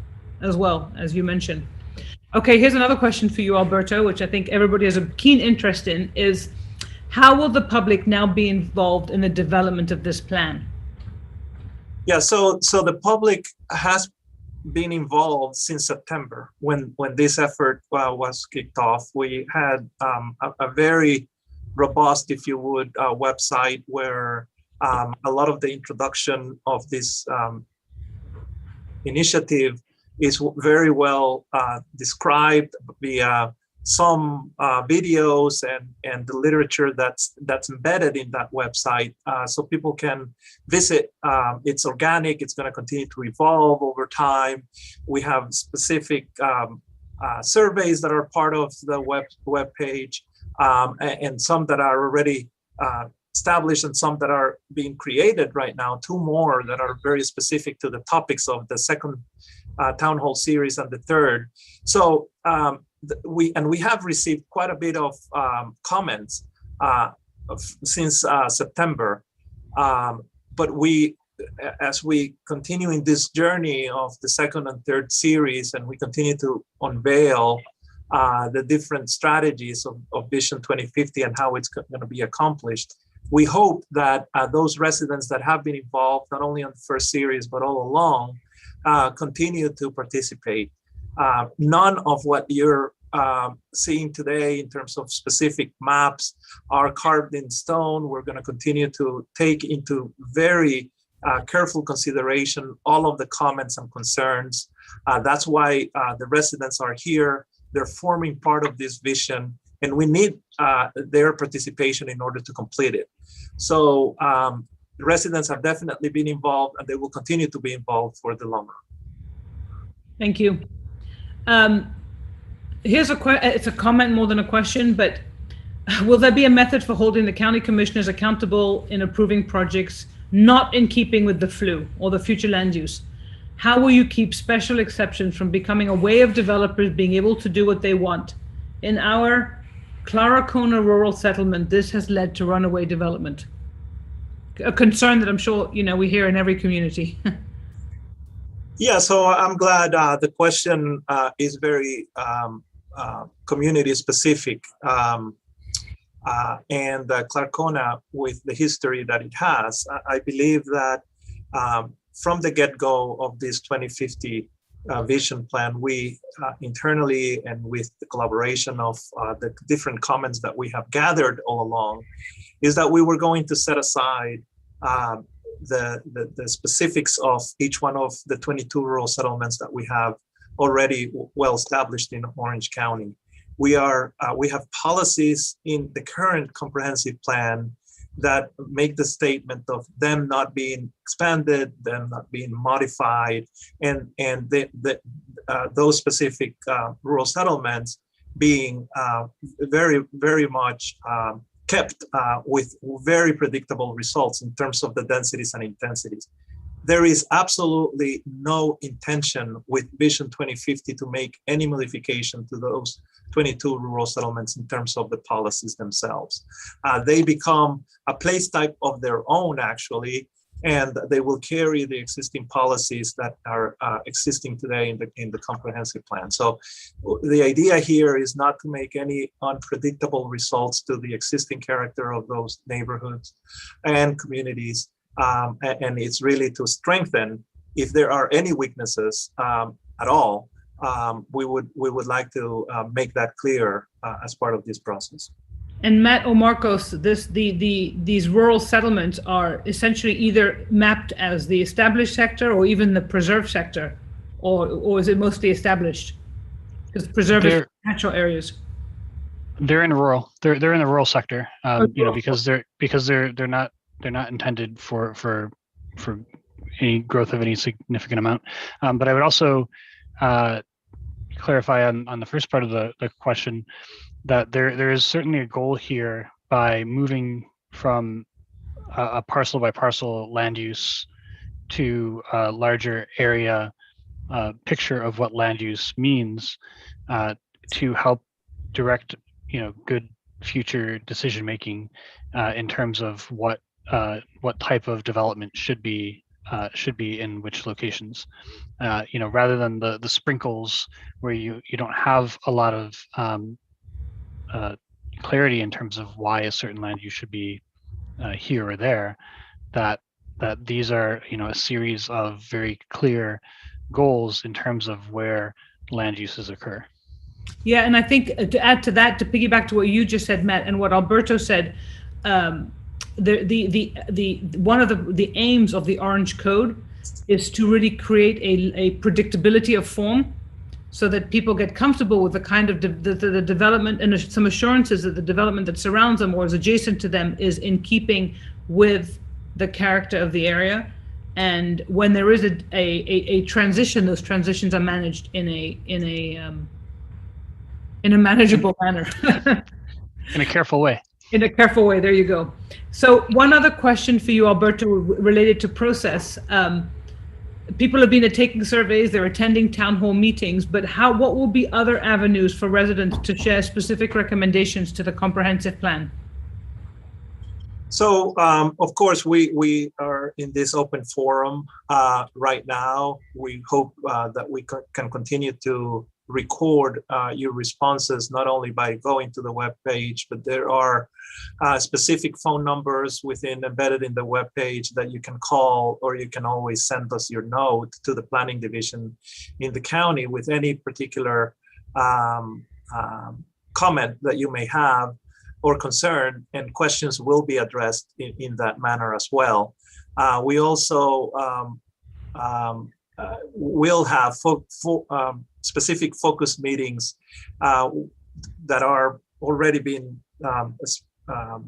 S1: as well, as you mentioned. Okay, here's another question for you, Alberto, which I think everybody has a keen interest in, is how will the public now be involved in the development of this plan?
S2: Yeah, so the public has been involved since September when this effort was kicked off. We had a very robust, if you would, website where a lot of the introduction of this initiative is very well described via some videos and the literature that's embedded in that website, so people can visit. It's organic. It's going to continue to evolve over time. We have specific surveys that are part of the web page, and some that are already established and some that are being created right now. 2 more that are very specific to the topics of the second town hall series and the third. So we have received quite a bit of comments since September, but as we continue in this journey of the second and third series, and we continue to unveil the different strategies of Vision 2050 and how it's going to be accomplished, we hope that those residents that have been involved, not only on the first series, but all along, continue to participate. None of what you're seeing today in terms of specific maps are carved in stone. We're going to continue to take into very careful consideration all of the comments and concerns. That's why the residents are here. They're forming part of this vision, and we need their participation in order to complete it. So the residents have definitely been involved, and they will continue to be involved for the long run.
S1: Thank you. Here's it's a comment more than a question, but will there be a method for holding the county commissioners accountable in approving projects not in keeping with the FLU or the future land use? How will you keep special exceptions from becoming a way of developers being able to do what they want? In our Claracona rural settlement, this has led to runaway development. A concern that I'm sure we hear in every community.
S2: Yeah, so I'm glad the question is very community specific, and Claracona, with the history that it has, I believe that from the get-go of this 2050 vision plan, we internally and with the collaboration of the different comments that we have gathered all along, is that we were going to set aside the specifics of each one of the 22 rural settlements that we have already well established in Orange County. We have policies in the current comprehensive plan that make the statement of them not being expanded, them not being modified, and those specific rural settlements being very, very much kept with very predictable results in terms of the densities and intensities. There is absolutely no intention with Vision 2050 to make any modification to those 22 rural settlements in terms of the policies themselves. They become a place type of their own, actually, and they will carry the existing policies that are existing today in the comprehensive plan. So the idea here is not to make any unpredictable results to the existing character of those neighborhoods and communities. And it's really to strengthen, if there are any weaknesses at all, we would like to make that clear as part of this process.
S1: And Matt or Marcos, these rural settlements are essentially either mapped as the established sector or even the preserved sector, or is it mostly established? Because preserved is natural areas.
S3: They're in rural. They're in the rural sector. Because they're not intended for any growth of any significant amount. But I would also clarify on the first part of the question that there is certainly a goal here by moving from a parcel by parcel land use to a larger area picture of what land use means to help direct good future decision making in terms of what type of development should be in which locations, rather than the sprinkles where you don't have a lot of clarity in terms of why a certain land use should be here or there. That these are a series of very clear goals in terms of where land uses occur.
S1: Yeah, and I think to add to that, to piggyback to what you just said, Matt, and what Alberto said. One of the aims of the Orange Code is to really create a predictability of form, so that people get comfortable with the kind of the development and some assurances that the development that surrounds them or is adjacent to them is in keeping with the character of the area. And when there is a transition, those transitions are managed in a manageable manner.
S3: In a careful way.
S1: In a careful way, there you go. So one other question for you, Alberto, related to process. People have been taking surveys, they're attending town hall meetings, but what will be other avenues for residents to share specific recommendations to the comprehensive plan?
S2: So, of course, we are in this open forum right now. We hope that we can continue to record your responses, not only by going to the web page, but there are specific phone numbers embedded in the web page that you can call, or you can always send us your note to the planning division in the county with any particular comment that you may have or concern, and questions will be addressed in that manner as well. We also will have specific focus meetings that are already being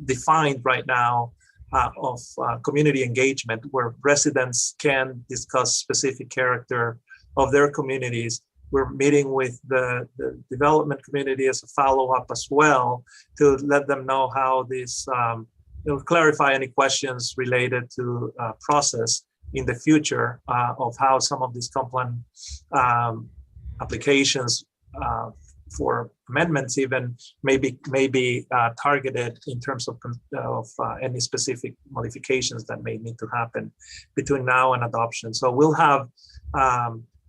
S2: defined right now of community engagement, where residents can discuss specific character of their communities. We're meeting with the development community as a follow-up as well to let them know how this, clarify any questions related to process in the future of how some of these complaint applications for amendments even may be targeted in terms of any specific modifications that may need to happen between now and adoption. So we'll have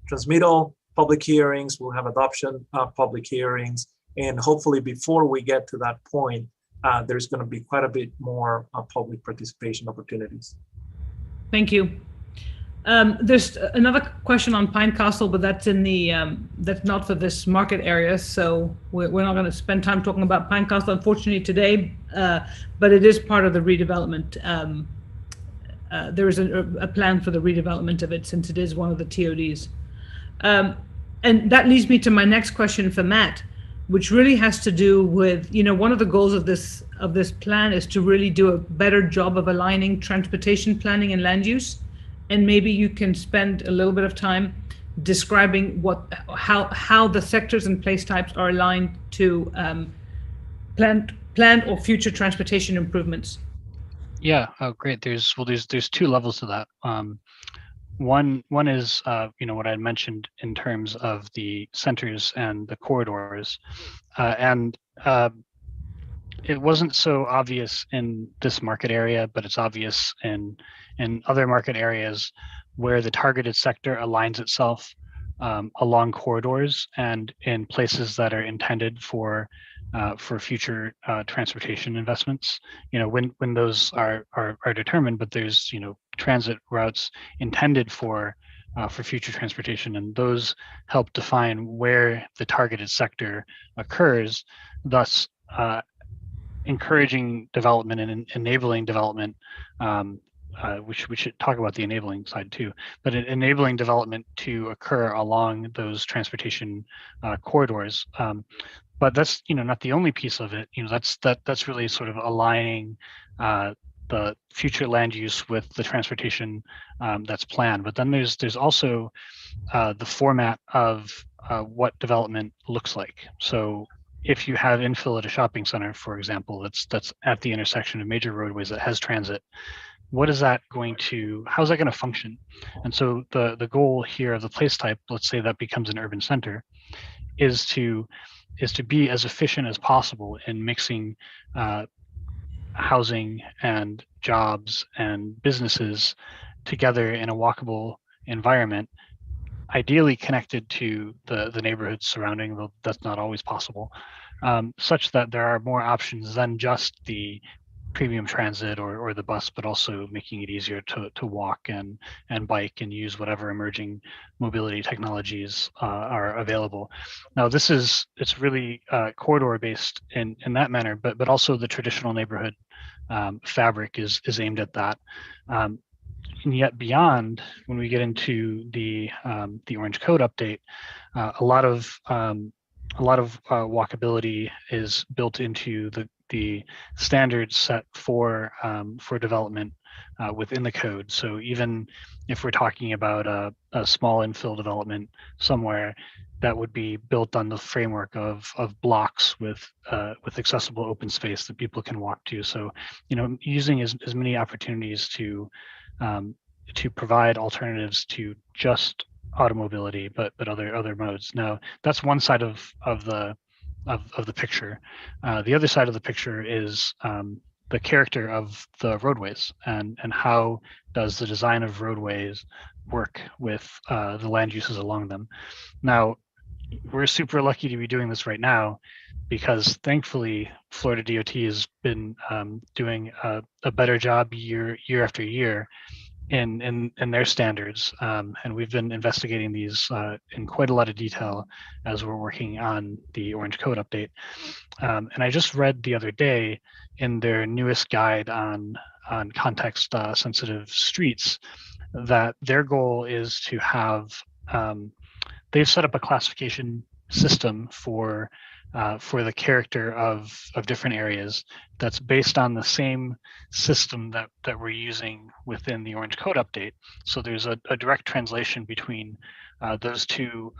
S2: transmittal public hearings, we'll have adoption public hearings, and hopefully before we get to that point, there's going to be quite a bit more public participation opportunities.
S1: Thank you. There's another question on Pine Castle, but that's in the that's not for this market area, so we're not going to spend time talking about Pine Castle, unfortunately, today. But it is part of the redevelopment. There is a plan for the redevelopment of it, since it is one of the TODs. And that leads me to my next question for Matt, which really has to do with, one of the goals of this plan is to really do a better job of aligning transportation planning and land use. And maybe you can spend a little bit of time describing how the sectors and place types are aligned to planned or future transportation improvements.
S3: Yeah, oh, great. There's two levels to that. One is what I mentioned in terms of the centers and the corridors, and it wasn't so obvious in this market area, but it's obvious in other market areas where the targeted sector aligns itself along corridors and in places that are intended for future transportation investments. When those are determined, but there's transit routes intended for future transportation, and those help define where the targeted sector occurs, thus encouraging development and enabling development. We should talk about the enabling side too, but enabling development to occur along those transportation corridors. But that's not the only piece of it. That's really sort of aligning the future land use with the transportation that's planned. But then there's also the format of what development looks like. So if you have infill at a shopping center, for example, that's at the intersection of major roadways that has transit, how's that going to function? And so the goal here of the place type, let's say that becomes an urban center, is to be as efficient as possible in mixing housing and jobs and businesses together in a walkable environment, ideally connected to the neighborhoods surrounding, though that's not always possible, such that there are more options than just the premium transit or the bus, but also making it easier to walk and bike and use whatever emerging mobility technologies are available. Now, it's really corridor based in that manner, but also the traditional neighborhood fabric is aimed at that. and yet beyond, when we get into the Orange Code update, a lot of walkability is built into the standards set for development within the code. So even if we're talking about a small infill development somewhere, that would be built on the framework of blocks with accessible open space that people can walk to. So, using as many opportunities to provide alternatives to just automobility, but other modes. Now, that's one side of the picture. The other side of the picture is the character of the roadways, and how does the design of roadways work with the land uses along them. Now, we're super lucky to be doing this right now, because thankfully Florida DOT has been doing a better job year after year in their standards, and we've been investigating these in quite a lot of detail as we're working on the Orange Code update. And I just read the other day in their newest guide on context sensitive streets that their goal is to have they've set up a classification system for the character of different areas that's based on the same system that we're using within the Orange Code update. So there's a direct translation between those two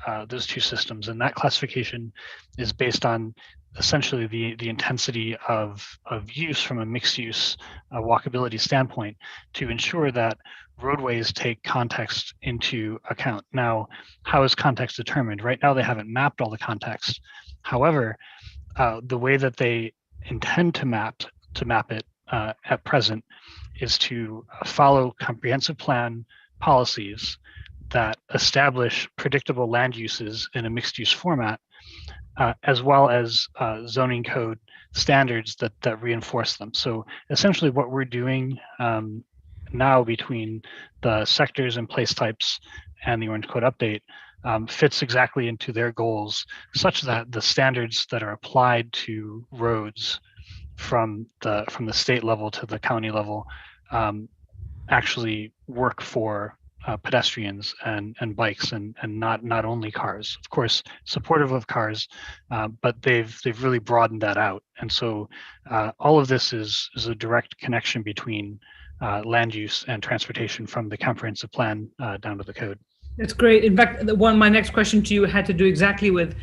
S3: systems, and that classification is based on essentially the intensity of use from a mixed use walkability standpoint, to ensure that roadways take context into account. Now, how is context determined? Right now, they haven't mapped all the context. However, the way that they intend to map it at present is to follow comprehensive plan policies that establish predictable land uses in a mixed use format, as well as zoning code standards that reinforce them. So essentially what we're doing now between the sectors and place types and the Orange Code update fits exactly into their goals, such that the standards that are applied to roads from the state level to the county level actually work for pedestrians and bikes and not only cars. Of course, supportive of cars, but they've really broadened that out. And so all of this is a direct connection between land use and transportation from the comprehensive plan down to the code.
S1: That's great. In fact, my next question to you had to do exactly with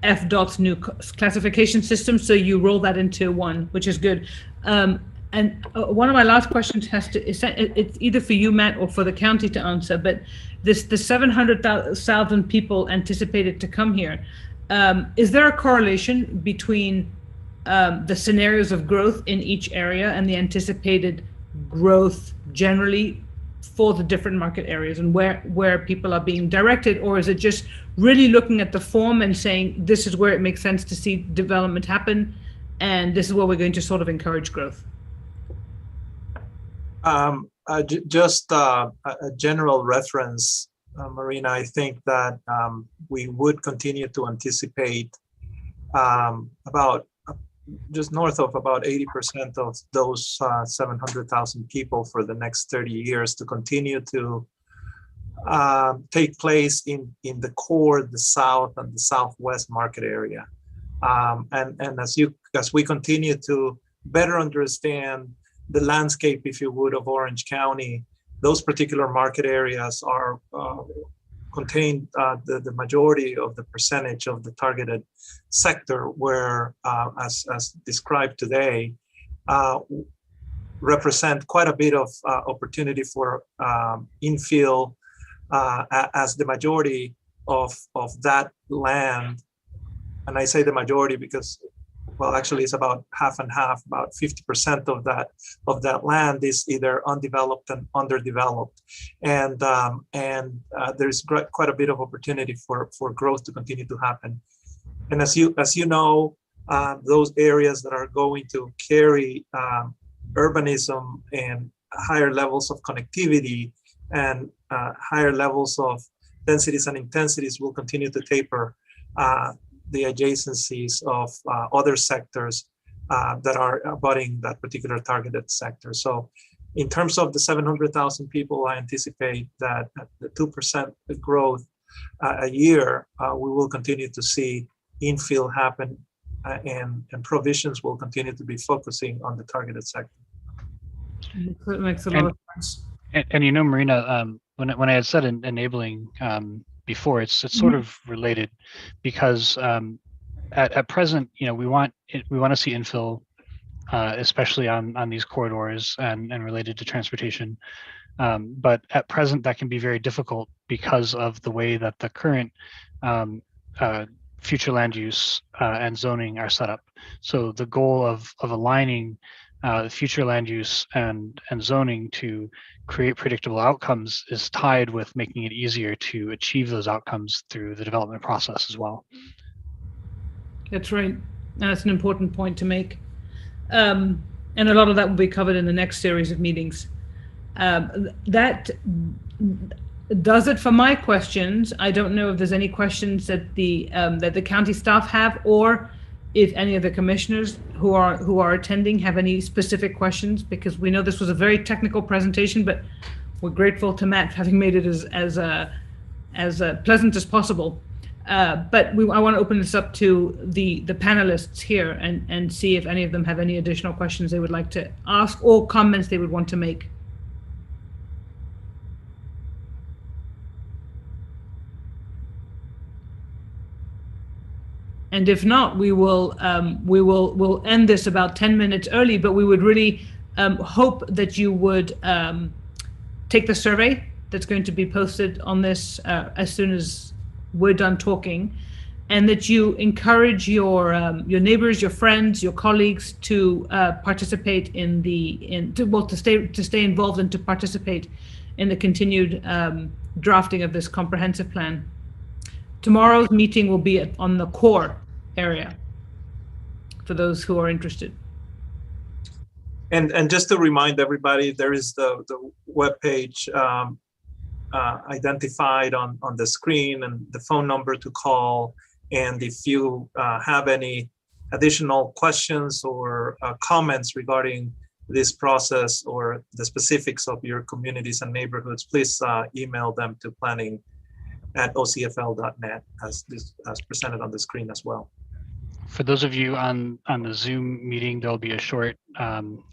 S1: FDOT's new classification system. So you roll that into one, which is good. And one of my last questions it's either for you, Matt, or for the county to answer, but the 700,000 people anticipated to come here, is there a correlation between the scenarios of growth in each area and the anticipated growth generally for the different market areas, and where people are being directed? Or is it just really looking at the form and saying, this is where it makes sense to see development happen, and this is where we're going to sort of encourage growth?
S2: Just a general reference, Marina, I think that we would continue to anticipate about just north of about 80% of those 700,000 people for the next 30 years to continue to take place in the core, the south and the southwest market area. And as we continue to better understand the landscape, if you would, of Orange County, those particular market areas are contain the majority of the percentage of the targeted sector, where, as described today, represent quite a bit of opportunity for infill, as the majority of that land, and I say the majority because, well, actually it's about half and half, about 50% of that land is either undeveloped and underdeveloped. And there's quite a bit of opportunity for growth to continue to happen. And as you know, those areas that are going to carry urbanism and higher levels of connectivity and higher levels of densities and intensities will continue to taper the adjacencies of other sectors that are abutting that particular targeted sector. So In terms of the 700,000 people, I anticipate that at the 2% growth a year, we will continue to see infill happen, and provisions will continue to be focusing on the targeted sector.
S1: That makes a lot of sense.
S3: And you know, Marina, when I had said enabling before, it's sort of related, because at present, you know, we want to see infill, especially on these corridors and related to transportation. But at present, that can be very difficult because of the way that the current future land use and zoning are set up. So the goal of aligning future land use and zoning to create predictable outcomes is tied with making it easier to achieve those outcomes through the development process as well.
S1: That's right. That's an important point to make. And a lot of that will be covered in the next series of meetings. That does it for my questions. I don't know if there's any questions that the county staff have, or if any of the commissioners who are attending have any specific questions, because we know this was a very technical presentation, but we're grateful to Matt for having made it as pleasant as possible. But I want to open this up to the panelists here and see if any of them have any additional questions they would like to ask or comments they would want to make. And if not, we'll end this about 10 minutes early, but we would really hope that you would take the survey that's going to be posted on this as soon as we're done talking, and that you encourage your neighbors, your friends, your colleagues to participate to stay involved and to participate in the continued drafting of this comprehensive plan. Tomorrow's meeting will be on the core area for those who are interested.
S2: And just to remind everybody, there is the webpage identified on the screen, and the phone number to call. And if you have any additional questions or comments regarding this process or the specifics of your communities and neighborhoods, please email them to planning@ocfl.net as presented on the screen as well.
S3: For those of you on the Zoom meeting, there'll be a short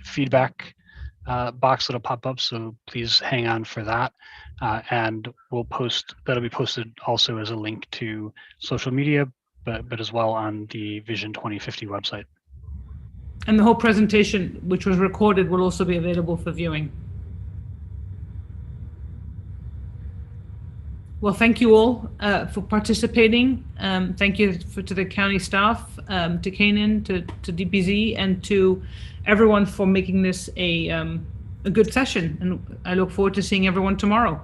S3: feedback box that'll pop up, so please hang on for that. And that'll be posted also as a link to social media, but as well on the Vision 2050 website.
S1: And the whole presentation, which was recorded, will also be available for viewing. Well, thank you all for participating. Thank you to the county staff, to Canaan, to DPZ, and to everyone for making this a good session. And I look forward to seeing everyone tomorrow.